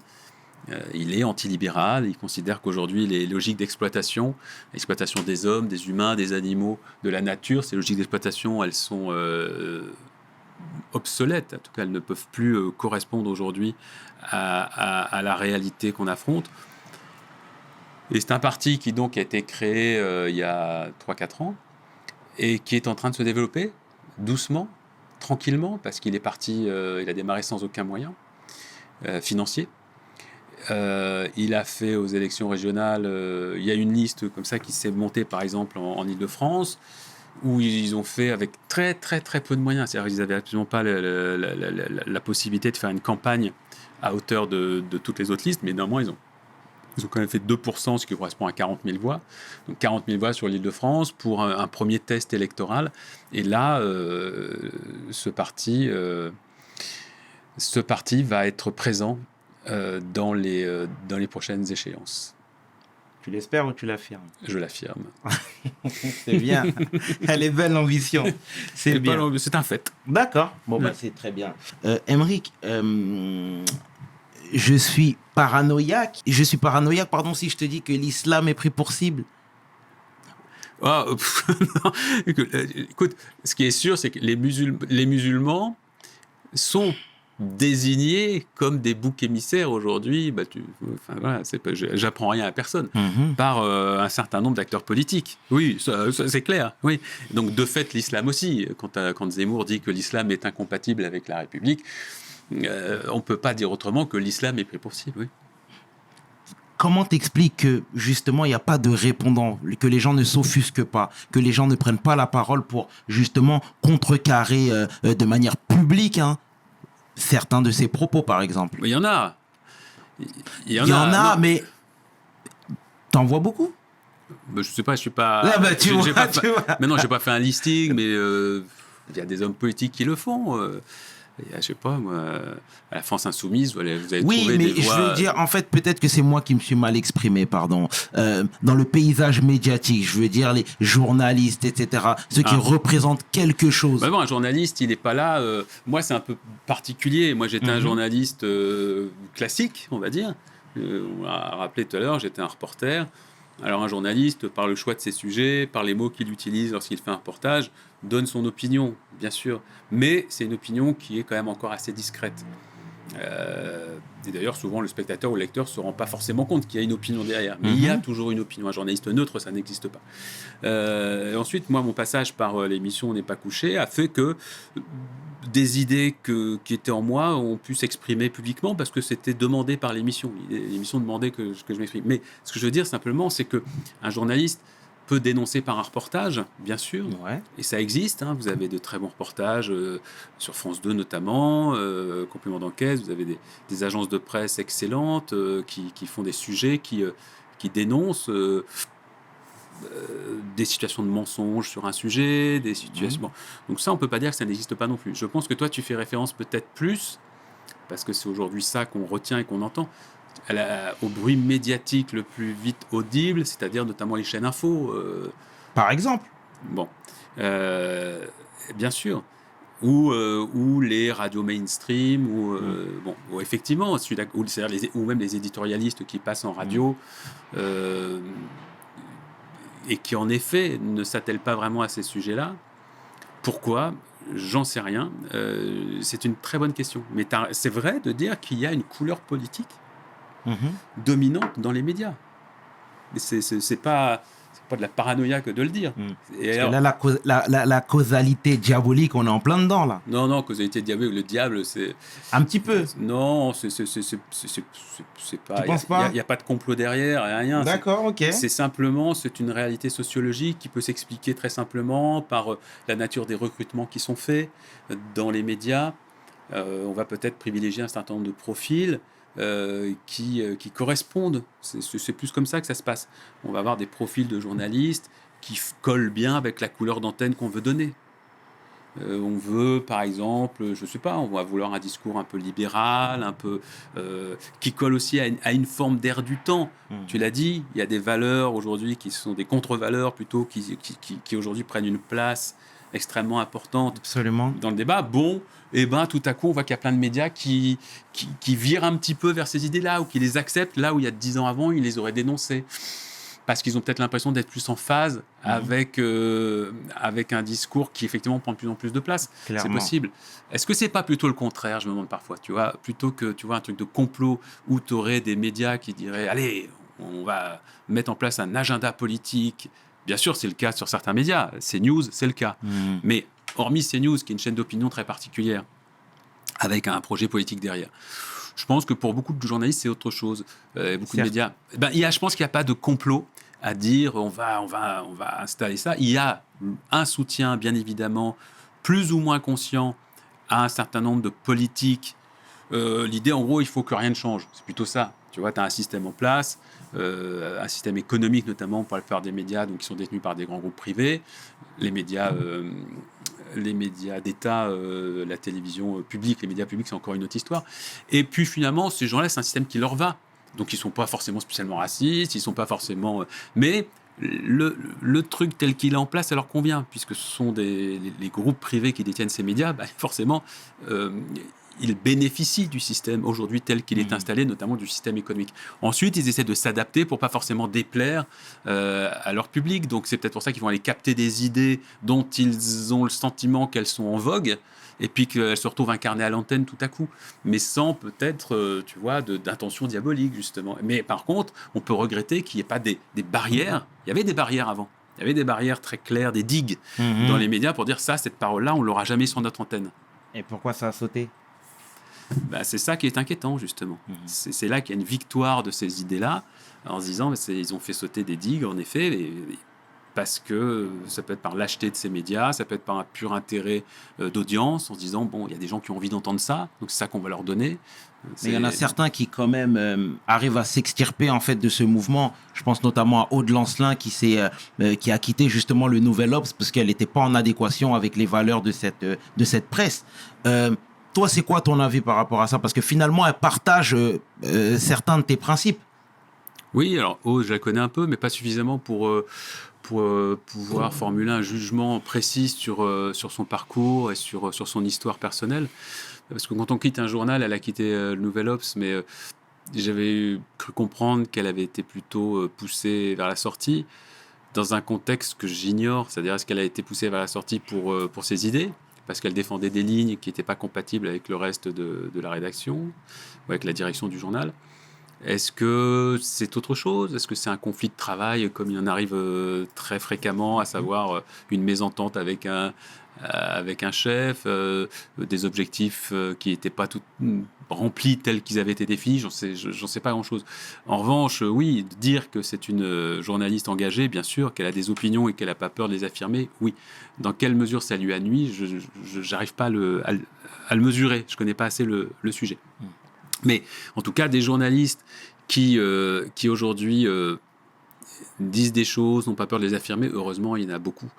Il est antilibéral. Il considère qu'aujourd'hui, les logiques d'exploitation, l'exploitation des hommes, des humains, des animaux, de la nature, ces logiques d'exploitation, elles sont obsolètes. En tout cas, elles ne peuvent plus correspondre aujourd'hui à la réalité qu'on affronte. Et c'est un parti qui donc a été créé il y a 3-4 ans et qui est en train de se développer doucement, tranquillement, parce qu'il est parti, il a démarré sans aucun moyen financier. Il a fait aux élections régionales, il y a une liste comme ça qui s'est montée par exemple en Ile-de-France, où ils ont fait avec très très très peu de moyens. C'est-à-dire qu'ils n'avaient absolument pas la possibilité de faire une campagne à hauteur de toutes les autres listes, mais néanmoins ils ont quand même fait 2%, ce qui correspond à 40 000 voix. Donc 40 000 voix sur l'Île-de-France pour un premier test électoral. Et là, ce parti va être présent dans les prochaines échéances. Tu l'espères ou tu l'affirmes? Je l'affirme. C'est bien. Elle est belle l'ambition. C'est bien. C'est un fait. D'accord. Bon, Ouais. c'est très bien. Aymeric, je suis paranoïaque. Pardon, si je te dis que l'islam est pris pour cible. Non. Écoute, ce qui est sûr, c'est que les musulmans sont désignés comme des boucs émissaires aujourd'hui. Voilà, j'apprends rien à personne. Par un certain nombre d'acteurs politiques. Oui, ça, c'est clair. Oui. Donc, de fait, l'islam aussi. Quand Zemmour dit que l'islam est incompatible avec la République, on ne peut pas dire autrement que l'islam est pris pour cible. Oui. Comment t'expliques que, justement, il n'y a pas de répondant, que les gens ne s'offusquent pas, que les gens ne prennent pas la parole pour, justement, contrecarrer de manière publique certains de ses propos, par exemple? Mais il y en a. Il y en a, non. mais t'en vois beaucoup? Je sais pas, je suis pas. Ah bah, tu vois. Mais non, j'ai pas fait un listing, mais il y a des hommes politiques qui le font. Je sais pas, moi, à la France Insoumise, vous avez Oui, trouvé mais des je voix... veux dire, en fait, peut-être que c'est moi qui me suis mal exprimé, pardon. Dans le paysage médiatique, je veux dire les journalistes, etc., ceux qui représentent quelque chose. Bah bon, un journaliste, il n'est pas là. Moi, c'est un peu particulier. Moi, j'étais un journaliste classique, on va dire. On l'a rappelé tout à l'heure, j'étais un reporter. Alors, un journaliste, par le choix de ses sujets, par les mots qu'il utilise lorsqu'il fait un reportage, donne son opinion, bien sûr. Mais c'est une opinion qui est quand même encore assez discrète. Et d'ailleurs, souvent, le spectateur ou le lecteur ne se rend pas forcément compte qu'il y a une opinion derrière. Mais il y a toujours une opinion. Un journaliste neutre, ça n'existe pas. Et ensuite, moi, mon passage par l'émission On n'est pas couché a fait que des idées qui étaient en moi ont pu s'exprimer publiquement parce que c'était demandé par l'émission. L'émission demandait que je m'exprime. Mais ce que je veux dire simplement, c'est qu'un journaliste peut dénoncer par un reportage, bien sûr, et ça existe. Hein. Vous avez de très bons reportages sur France 2 notamment, complément d'enquête. Vous avez des agences de presse excellentes qui font des sujets qui dénoncent des situations de mensonges sur un sujet, des situations... Bon. Donc ça, on ne peut pas dire que ça n'existe pas non plus. Je pense que toi, tu fais référence peut-être plus, parce que c'est aujourd'hui ça qu'on retient et qu'on entend, au bruit médiatique le plus vite audible, c'est-à-dire notamment les chaînes info. Par exemple. Bon. Bien sûr. Ou les radios mainstream, ou effectivement, ou même les éditorialistes qui passent en radio, et qui en effet ne s'attellent pas vraiment à ces sujets-là. Pourquoi ? J'en sais rien. C'est une très bonne question. Mais c'est vrai de dire qu'il y a une couleur politique dominante dans les médias. Mais c'est pas de la paranoïa que de le dire. Et alors, là, la causalité diabolique, on est en plein dedans, là. Non, causalité diabolique, le diable, c'est... Un petit peu. Non, c'est pas... Tu penses pas ? Il n'y a pas de complot derrière, rien. D'accord, ok. C'est simplement, c'est une réalité sociologique qui peut s'expliquer très simplement par la nature des recrutements qui sont faits dans les médias. On va peut-être privilégier un certain nombre de profils qui correspondent. C'est plus comme ça que ça se passe. On va avoir des profils de journalistes qui collent bien avec la couleur d'antenne qu'on veut donner. On veut, par exemple, je sais pas, on va vouloir un discours un peu libéral, un peu qui colle aussi à une forme d'air du temps. Tu l'as dit, il y a des valeurs aujourd'hui qui sont des contre-valeurs plutôt qui aujourd'hui prennent une place extrêmement importante dans le débat. Bon, et ben tout à coup, on voit qu'il y a plein de médias qui virent un petit peu vers ces idées-là ou qui les acceptent là où il y a 10 ans avant, ils les auraient dénoncées. Parce qu'ils ont peut-être l'impression d'être plus en phase avec un discours qui, effectivement, prend de plus en plus de place. Clairement. C'est possible. Est-ce que c'est pas plutôt le contraire, je me demande parfois, tu vois, plutôt que, tu vois, un truc de complot où tu aurais des médias qui diraient « Allez, on va mettre en place un agenda politique ». Bien sûr, c'est le cas sur certains médias. CNews, c'est le cas. Mais hormis CNews, qui est une chaîne d'opinion très particulière, avec un projet politique derrière, je pense que pour beaucoup de journalistes, c'est autre chose. Beaucoup de médias. Je pense qu'il n'y a pas de complot à dire on va installer ça. Il y a un soutien, bien évidemment, plus ou moins conscient à un certain nombre de politiques. L'idée, en gros, il faut que rien ne change. C'est plutôt ça. Tu vois, tu as un système en place, un système économique notamment pour la plupart des médias, donc qui sont détenus par des grands groupes privés. Les médias d'État, la télévision publique, les médias publics, c'est encore une autre histoire. Et puis finalement, ces gens-là, c'est un système qui leur va. Donc ils ne sont pas forcément spécialement racistes, ils ne sont pas forcément... Mais le truc tel qu'il est en place, ça leur convient, puisque ce sont les groupes privés qui détiennent ces médias, forcément, ils bénéficient du système aujourd'hui tel qu'il est installé, notamment du système économique. Ensuite, ils essaient de s'adapter pour pas forcément déplaire à leur public. Donc c'est peut-être pour ça qu'ils vont aller capter des idées dont ils ont le sentiment qu'elles sont en vogue, et puis qu'elles se retrouvent incarnées à l'antenne tout à coup, mais sans peut-être, tu vois, d'intention diabolique, justement. Mais par contre, on peut regretter qu'il n'y ait pas des barrières. Il y avait des barrières avant. Il y avait des barrières très claires, des digues dans les médias pour dire ça, cette parole-là, on ne l'aura jamais sur notre antenne. Et pourquoi ça a sauté ? C'est ça qui est inquiétant, justement. C'est là qu'il y a une victoire de ces idées-là, en se disant ils ont fait sauter des digues, en effet, parce que ça peut être par lâcheté de ces médias, ça peut être par un pur intérêt d'audience, en se disant, bon, il y a des gens qui ont envie d'entendre ça, donc c'est ça qu'on va leur donner. Mais il y en a certains qui, quand même, arrivent à s'extirper, en fait, de ce mouvement. Je pense notamment à Aude Lancelin, qui a quitté, justement, le Nouvel Obs, parce qu'elle n'était pas en adéquation avec les valeurs de cette presse. toi, c'est quoi ton avis par rapport à ça? Parce que finalement, elle partage certains de tes principes. Oui, alors je la connais un peu, mais pas suffisamment pour pouvoir formuler un jugement précis sur son parcours et sur son histoire personnelle. Parce que quand on quitte un journal, elle a quitté le Nouvel Obs, mais j'avais cru comprendre qu'elle avait été plutôt poussée vers la sortie, dans un contexte que j'ignore, c'est-à-dire est-ce qu'elle a été poussée vers la sortie pour ses idées, parce qu'elle défendait des lignes qui n'étaient pas compatibles avec le reste de la rédaction, ou avec la direction du journal. Est-ce que c'est autre chose? Est-ce que c'est un conflit de travail comme il en arrive très fréquemment, à savoir une mésentente avec un chef, des objectifs qui n'étaient pas tout remplis tels qu'ils avaient été définis? J'en sais pas grand-chose. En revanche, oui, dire que c'est une journaliste engagée, bien sûr, qu'elle a des opinions et qu'elle n'a pas peur de les affirmer, oui. Dans quelle mesure ça lui a nui, je n'arrive pas à le mesurer. Je ne connais pas assez le sujet. Mais en tout cas, des journalistes qui aujourd'hui disent des choses, n'ont pas peur de les affirmer, heureusement, il y en a beaucoup.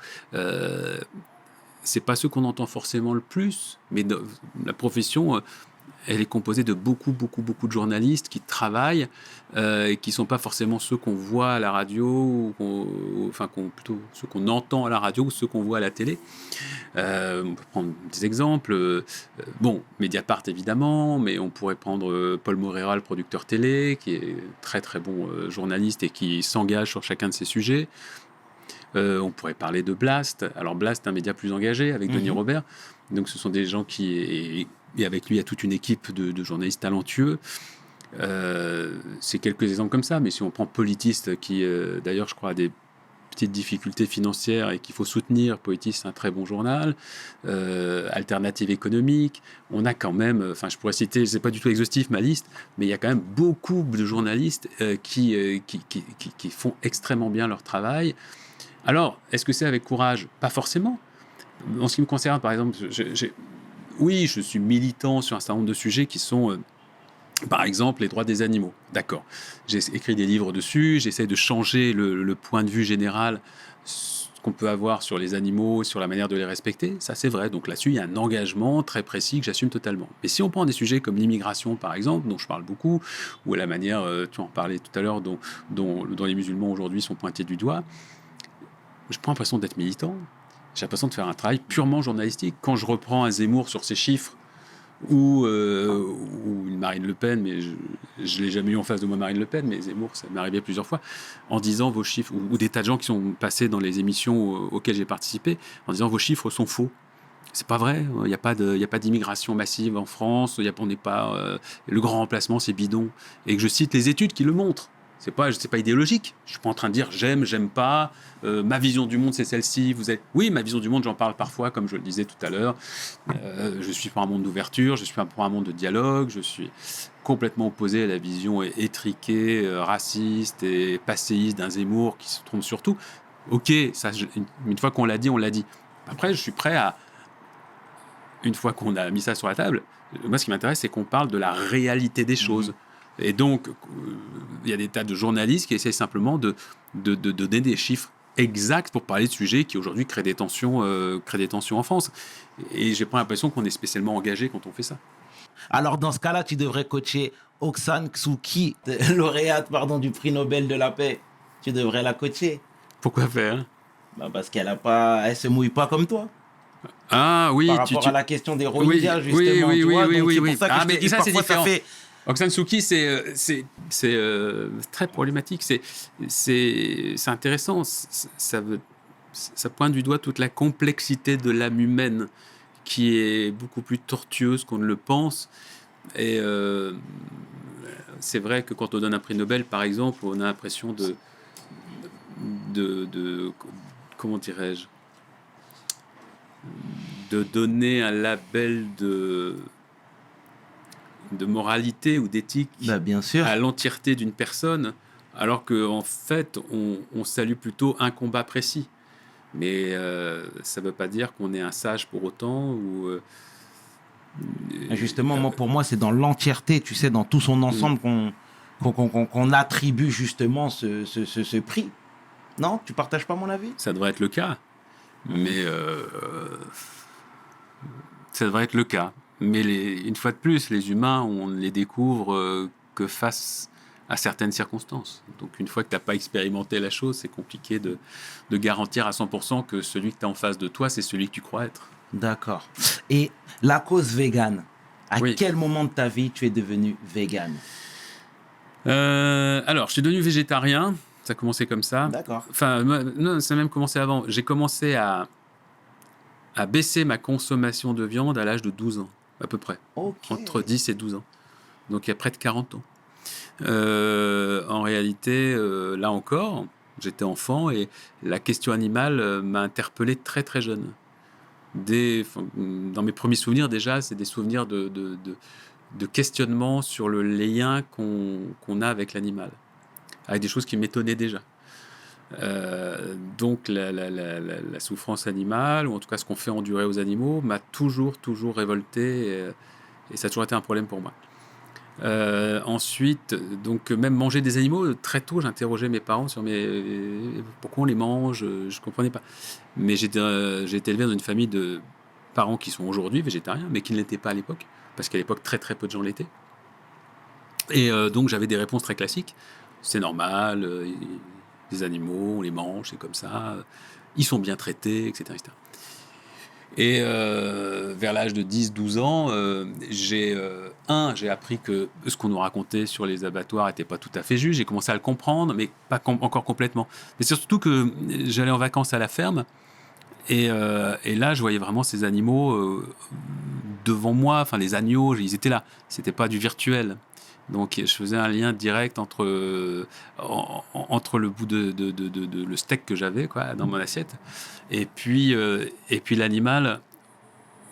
C'est pas ceux qu'on entend forcément le plus, mais la profession, elle est composée de beaucoup de journalistes qui travaillent et qui sont pas forcément ceux qu'on voit à la radio, plutôt ceux qu'on entend à la radio ou ceux qu'on voit à la télé. On peut prendre des exemples. Mediapart évidemment, mais on pourrait prendre Paul Moreira, le producteur télé, qui est très bon journaliste et qui s'engage sur chacun de ces sujets. On pourrait parler de Blast. Alors Blast, un média plus engagé avec Denis Robert. Donc ce sont des gens qui, et avec lui, il y a toute une équipe de journalistes talentueux. C'est quelques exemples comme ça, mais si on prend Politiste, qui d'ailleurs je crois a des petites difficultés financières et qu'il faut soutenir, Politiste, c'est un très bon journal. Alternative économique, on a quand même, je pourrais citer, c'est pas du tout exhaustif ma liste, mais il y a quand même beaucoup de journalistes qui font extrêmement bien leur travail. Alors, est-ce que c'est avec courage? Pas forcément. En ce qui me concerne, par exemple, oui, je suis militant sur un certain nombre de sujets qui sont, par exemple, les droits des animaux. D'accord. J'ai écrit des livres dessus, j'essaie de changer le point de vue général qu'on peut avoir sur les animaux, sur la manière de les respecter. Ça, c'est vrai. Donc là-dessus, il y a un engagement très précis que j'assume totalement. Mais si on prend des sujets comme l'immigration, par exemple, dont je parle beaucoup, ou la manière, tu en parlais tout à l'heure, dont les musulmans aujourd'hui sont pointés du doigt, je prends l'impression d'être militant. J'ai l'impression de faire un travail purement journalistique. Quand je reprends un Zemmour sur ses chiffres, ou une Marine Le Pen, mais je ne l'ai jamais eu en face de moi, Marine Le Pen, mais Zemmour, ça m'est arrivé plusieurs fois, en disant vos chiffres, ou des tas de gens qui sont passés dans les émissions auxquelles j'ai participé, en disant vos chiffres sont faux. C'est pas vrai, il n'y a pas d'immigration massive en France, on n'est pas, le grand remplacement c'est bidon, et que je cite les études qui le montrent. C'est pas idéologique. Je suis pas en train de dire j'aime pas. Ma vision du monde c'est celle-ci. Oui, ma vision du monde, j'en parle parfois, comme je le disais tout à l'heure. Je suis pour un monde d'ouverture. Je suis pour un monde de dialogue. Je suis complètement opposé à la vision étriquée, raciste et passéiste d'un Zemmour qui se trompe sur tout. Ok, ça, une fois qu'on l'a dit, on l'a dit. Après, je suis prêt à, une fois qu'on a mis ça sur la table, moi, ce qui m'intéresse, c'est qu'on parle de la réalité des choses. Et donc, il y a des tas de journalistes qui essaient simplement de donner des chiffres exacts pour parler de sujets qui aujourd'hui créent des tensions en France. Et j'ai pas l'impression qu'on est spécialement engagé quand on fait ça. Alors, dans ce cas-là, tu devrais coacher Aung Suu Kyi, lauréate du prix Nobel de la paix. Tu devrais la coacher. Pourquoi faire? Parce qu'elle se mouille pas comme toi. Ah oui, par rapport à la question des Rohingyas, justement. Oui. C'est pour ça que je te dis, ça, c'est parfois, différent. ça fait... Aung San Suu Kyi, c'est très problématique. C'est intéressant. Ça pointe du doigt toute la complexité de l'âme humaine qui est beaucoup plus tortueuse qu'on ne le pense. Et c'est vrai que quand on donne un prix Nobel, par exemple, on a l'impression de comment dirais-je, de donner un label de moralité ou d'éthique bien sûr. à l'entièreté d'une personne, alors qu'en fait, on salue plutôt un combat précis. Mais ça ne veut pas dire qu'on est un sage pour autant. Justement, pour moi, c'est dans l'entièreté, tu sais, dans tout son ensemble qu'on attribue justement ce prix. Non? Tu ne partages pas mon avis? Ça devrait être le cas. Mais ça devrait être le cas. Mais une fois de plus, les humains, on ne les découvre que face à certaines circonstances. Donc une fois que tu n'as pas expérimenté la chose, c'est compliqué de garantir à 100% que celui que tu as en face de toi, c'est celui que tu crois être. D'accord. Et la cause végane, à Oui. quel moment de ta vie tu es devenu végane? Alors, je suis devenu végétarien. Ça a commencé comme ça. D'accord. Enfin, non, ça a même commencé avant. J'ai commencé à baisser ma consommation de viande à l'âge de 12 ans, à peu près. Ok. Entre 10 et 12 ans. Donc, il y a près de 40 ans. En réalité, là encore, j'étais enfant et la question animale m'a interpellé très, très jeune. Dans mes premiers souvenirs, déjà, c'est des souvenirs de questionnement sur le lien qu'on a avec l'animal, avec des choses qui m'étonnaient déjà. Donc la souffrance animale, ou en tout cas ce qu'on fait endurer aux animaux, m'a toujours révolté et ça a toujours été un problème pour moi. Ensuite, donc même manger des animaux, très tôt j'interrogeais mes parents sur pourquoi on les mange, je comprenais pas. Mais j'ai été élevé dans une famille de parents qui sont aujourd'hui végétariens, mais qui ne l'étaient pas à l'époque, parce qu'à l'époque très très peu de gens l'étaient. Et donc j'avais des réponses très classiques. C'est normal, les animaux, on les mange, c'est comme ça, ils sont bien traités, etc. etc. Et vers l'âge de 10-12 ans, j'ai appris que ce qu'on nous racontait sur les abattoirs n'était pas tout à fait juste. J'ai commencé à le comprendre, mais pas encore complètement. Mais c'est surtout que j'allais en vacances à la ferme, et là, je voyais vraiment ces animaux devant moi. Enfin, les agneaux, ils étaient là. C'était pas du virtuel. Donc, je faisais un lien direct entre le bout le steak que j'avais dans mon assiette et puis l'animal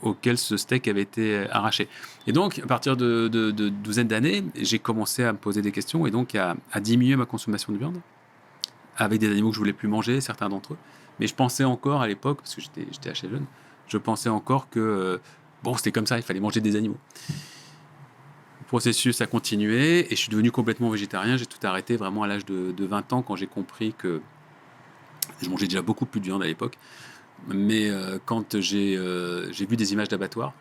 auquel ce steak avait été arraché. Et donc, à partir de douzaine d'années, j'ai commencé à me poser des questions et donc à diminuer ma consommation de viande avec des animaux que je voulais plus manger, certains d'entre eux. Mais je pensais encore à l'époque, parce que j'étais assez jeune, je pensais encore que c'était comme ça, il fallait manger des animaux. Le processus a continué et je suis devenu complètement végétarien. J'ai tout arrêté vraiment à l'âge de 20 ans quand j'ai compris que je mangeais déjà beaucoup plus de viande à l'époque. Mais quand j'ai vu des images d'abattoirs,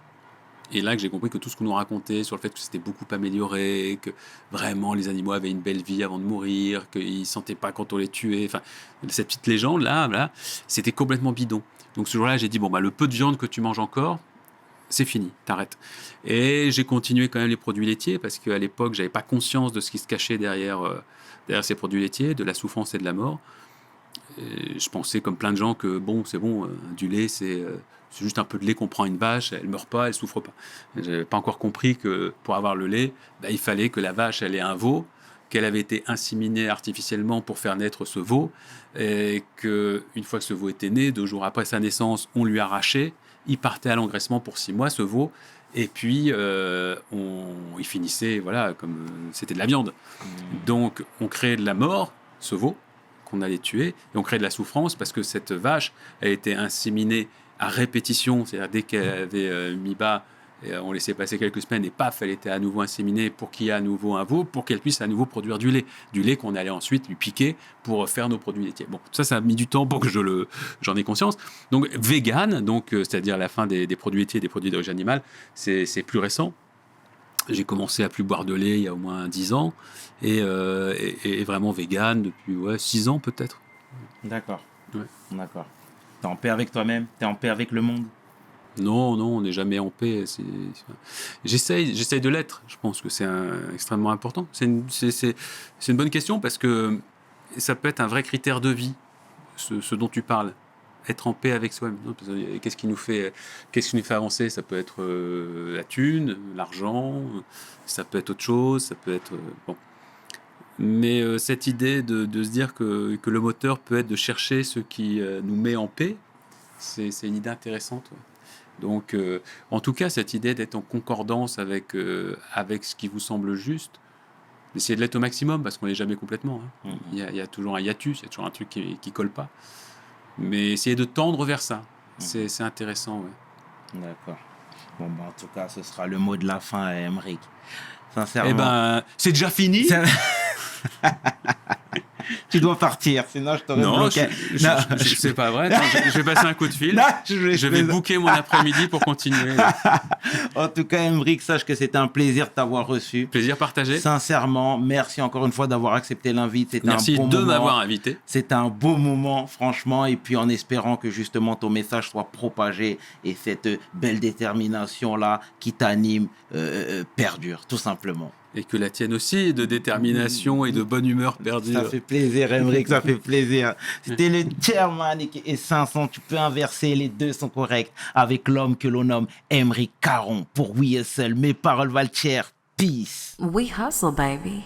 et là que j'ai compris que tout ce qu'on nous racontait sur le fait que c'était beaucoup amélioré, que vraiment les animaux avaient une belle vie avant de mourir, qu'ils ne sentaient pas quand on les tuait, enfin cette petite légende là, c'était complètement bidon. Donc ce jour-là, j'ai dit le peu de viande que tu manges encore, c'est fini, t'arrêtes. Et j'ai continué quand même les produits laitiers parce qu'à l'époque, j'avais pas conscience de ce qui se cachait derrière ces produits laitiers, de la souffrance et de la mort. Et je pensais comme plein de gens que c'est bon, du lait, c'est juste un peu de lait qu'on prend à une vache, elle meurt pas, elle souffre pas. J'avais pas encore compris que pour avoir le lait, il fallait que la vache elle ait un veau, qu'elle avait été inséminée artificiellement pour faire naître ce veau, et qu'une fois que ce veau était né, 2 jours après sa naissance, on lui arrachait, il partait à l'engraissement pour 6 mois, ce veau, et puis il finissait, comme c'était de la viande. Donc on créait de la mort, ce veau, qu'on allait tuer, et on crée de la souffrance parce que cette vache a été inséminée à répétition, c'est-à-dire dès qu'elle avait mis bas, on laissait passer quelques semaines et paf, elle était à nouveau inséminée pour qu'il y ait à nouveau un veau, pour qu'elle puisse à nouveau produire du lait qu'on allait ensuite lui piquer pour faire nos produits laitiers. Bon, ça a mis du temps pour que j'en ai conscience. Donc vegan, c'est-à-dire la fin des produits laitiers et des produits d'origine animale, c'est plus récent. J'ai commencé à plus boire de lait il y a au moins 10 ans et vraiment vegan depuis 6 ans peut-être. D'accord. Ouais. D'accord. T'es en paix avec toi-même? T'es en paix avec le monde? Non, on n'est jamais en paix. J'essaye de l'être. Je pense que c'est extrêmement important. C'est une bonne question parce que ça peut être un vrai critère de vie, ce dont tu parles. Être en paix avec soi-même. Qu'est-ce qui nous fait avancer? Ça peut être la thune, l'argent, ça peut être autre chose, ça peut être Mais cette idée de se dire que le moteur peut être de chercher ce qui nous met en paix, c'est une idée intéressante. Ouais. Donc, en tout cas, cette idée d'être en concordance avec ce qui vous semble juste, d'essayer de l'être au maximum parce qu'on n'est jamais complètement. Hein. Il y a toujours un hiatus, il y a toujours un truc qui colle pas. Mais essayer de tendre vers ça, c'est intéressant. Ouais. D'accord. Bon, en tout cas, ce sera le mot de la fin à Aymeric. Sincèrement. C'est déjà fini. Tu dois partir, sinon je t'aurais Non, bloqué. Non. c'est pas vrai. Attends, je vais passer un coup de fil. Non, Je vais booker mon après-midi pour continuer. En tout cas, Emric, sache que c'était un plaisir de t'avoir reçu. Plaisir partagé. Sincèrement, merci encore une fois d'avoir accepté l'invite. C'était Merci un bon de moment. m'avoir invité. C'était un beau moment, franchement, et puis en espérant que justement ton message soit propagé et cette belle détermination-là qui t'anime perdure, tout simplement. Et que la tienne aussi, de détermination et de bonne humeur perdue. Ça fait plaisir, Emric, ça fait plaisir. C'était le chairman et 500. Tu peux inverser, les deux sont corrects. Avec l'homme que l'on nomme Emric Caron pour We Hustle. Mes paroles valent cher. Peace. We hustle, baby.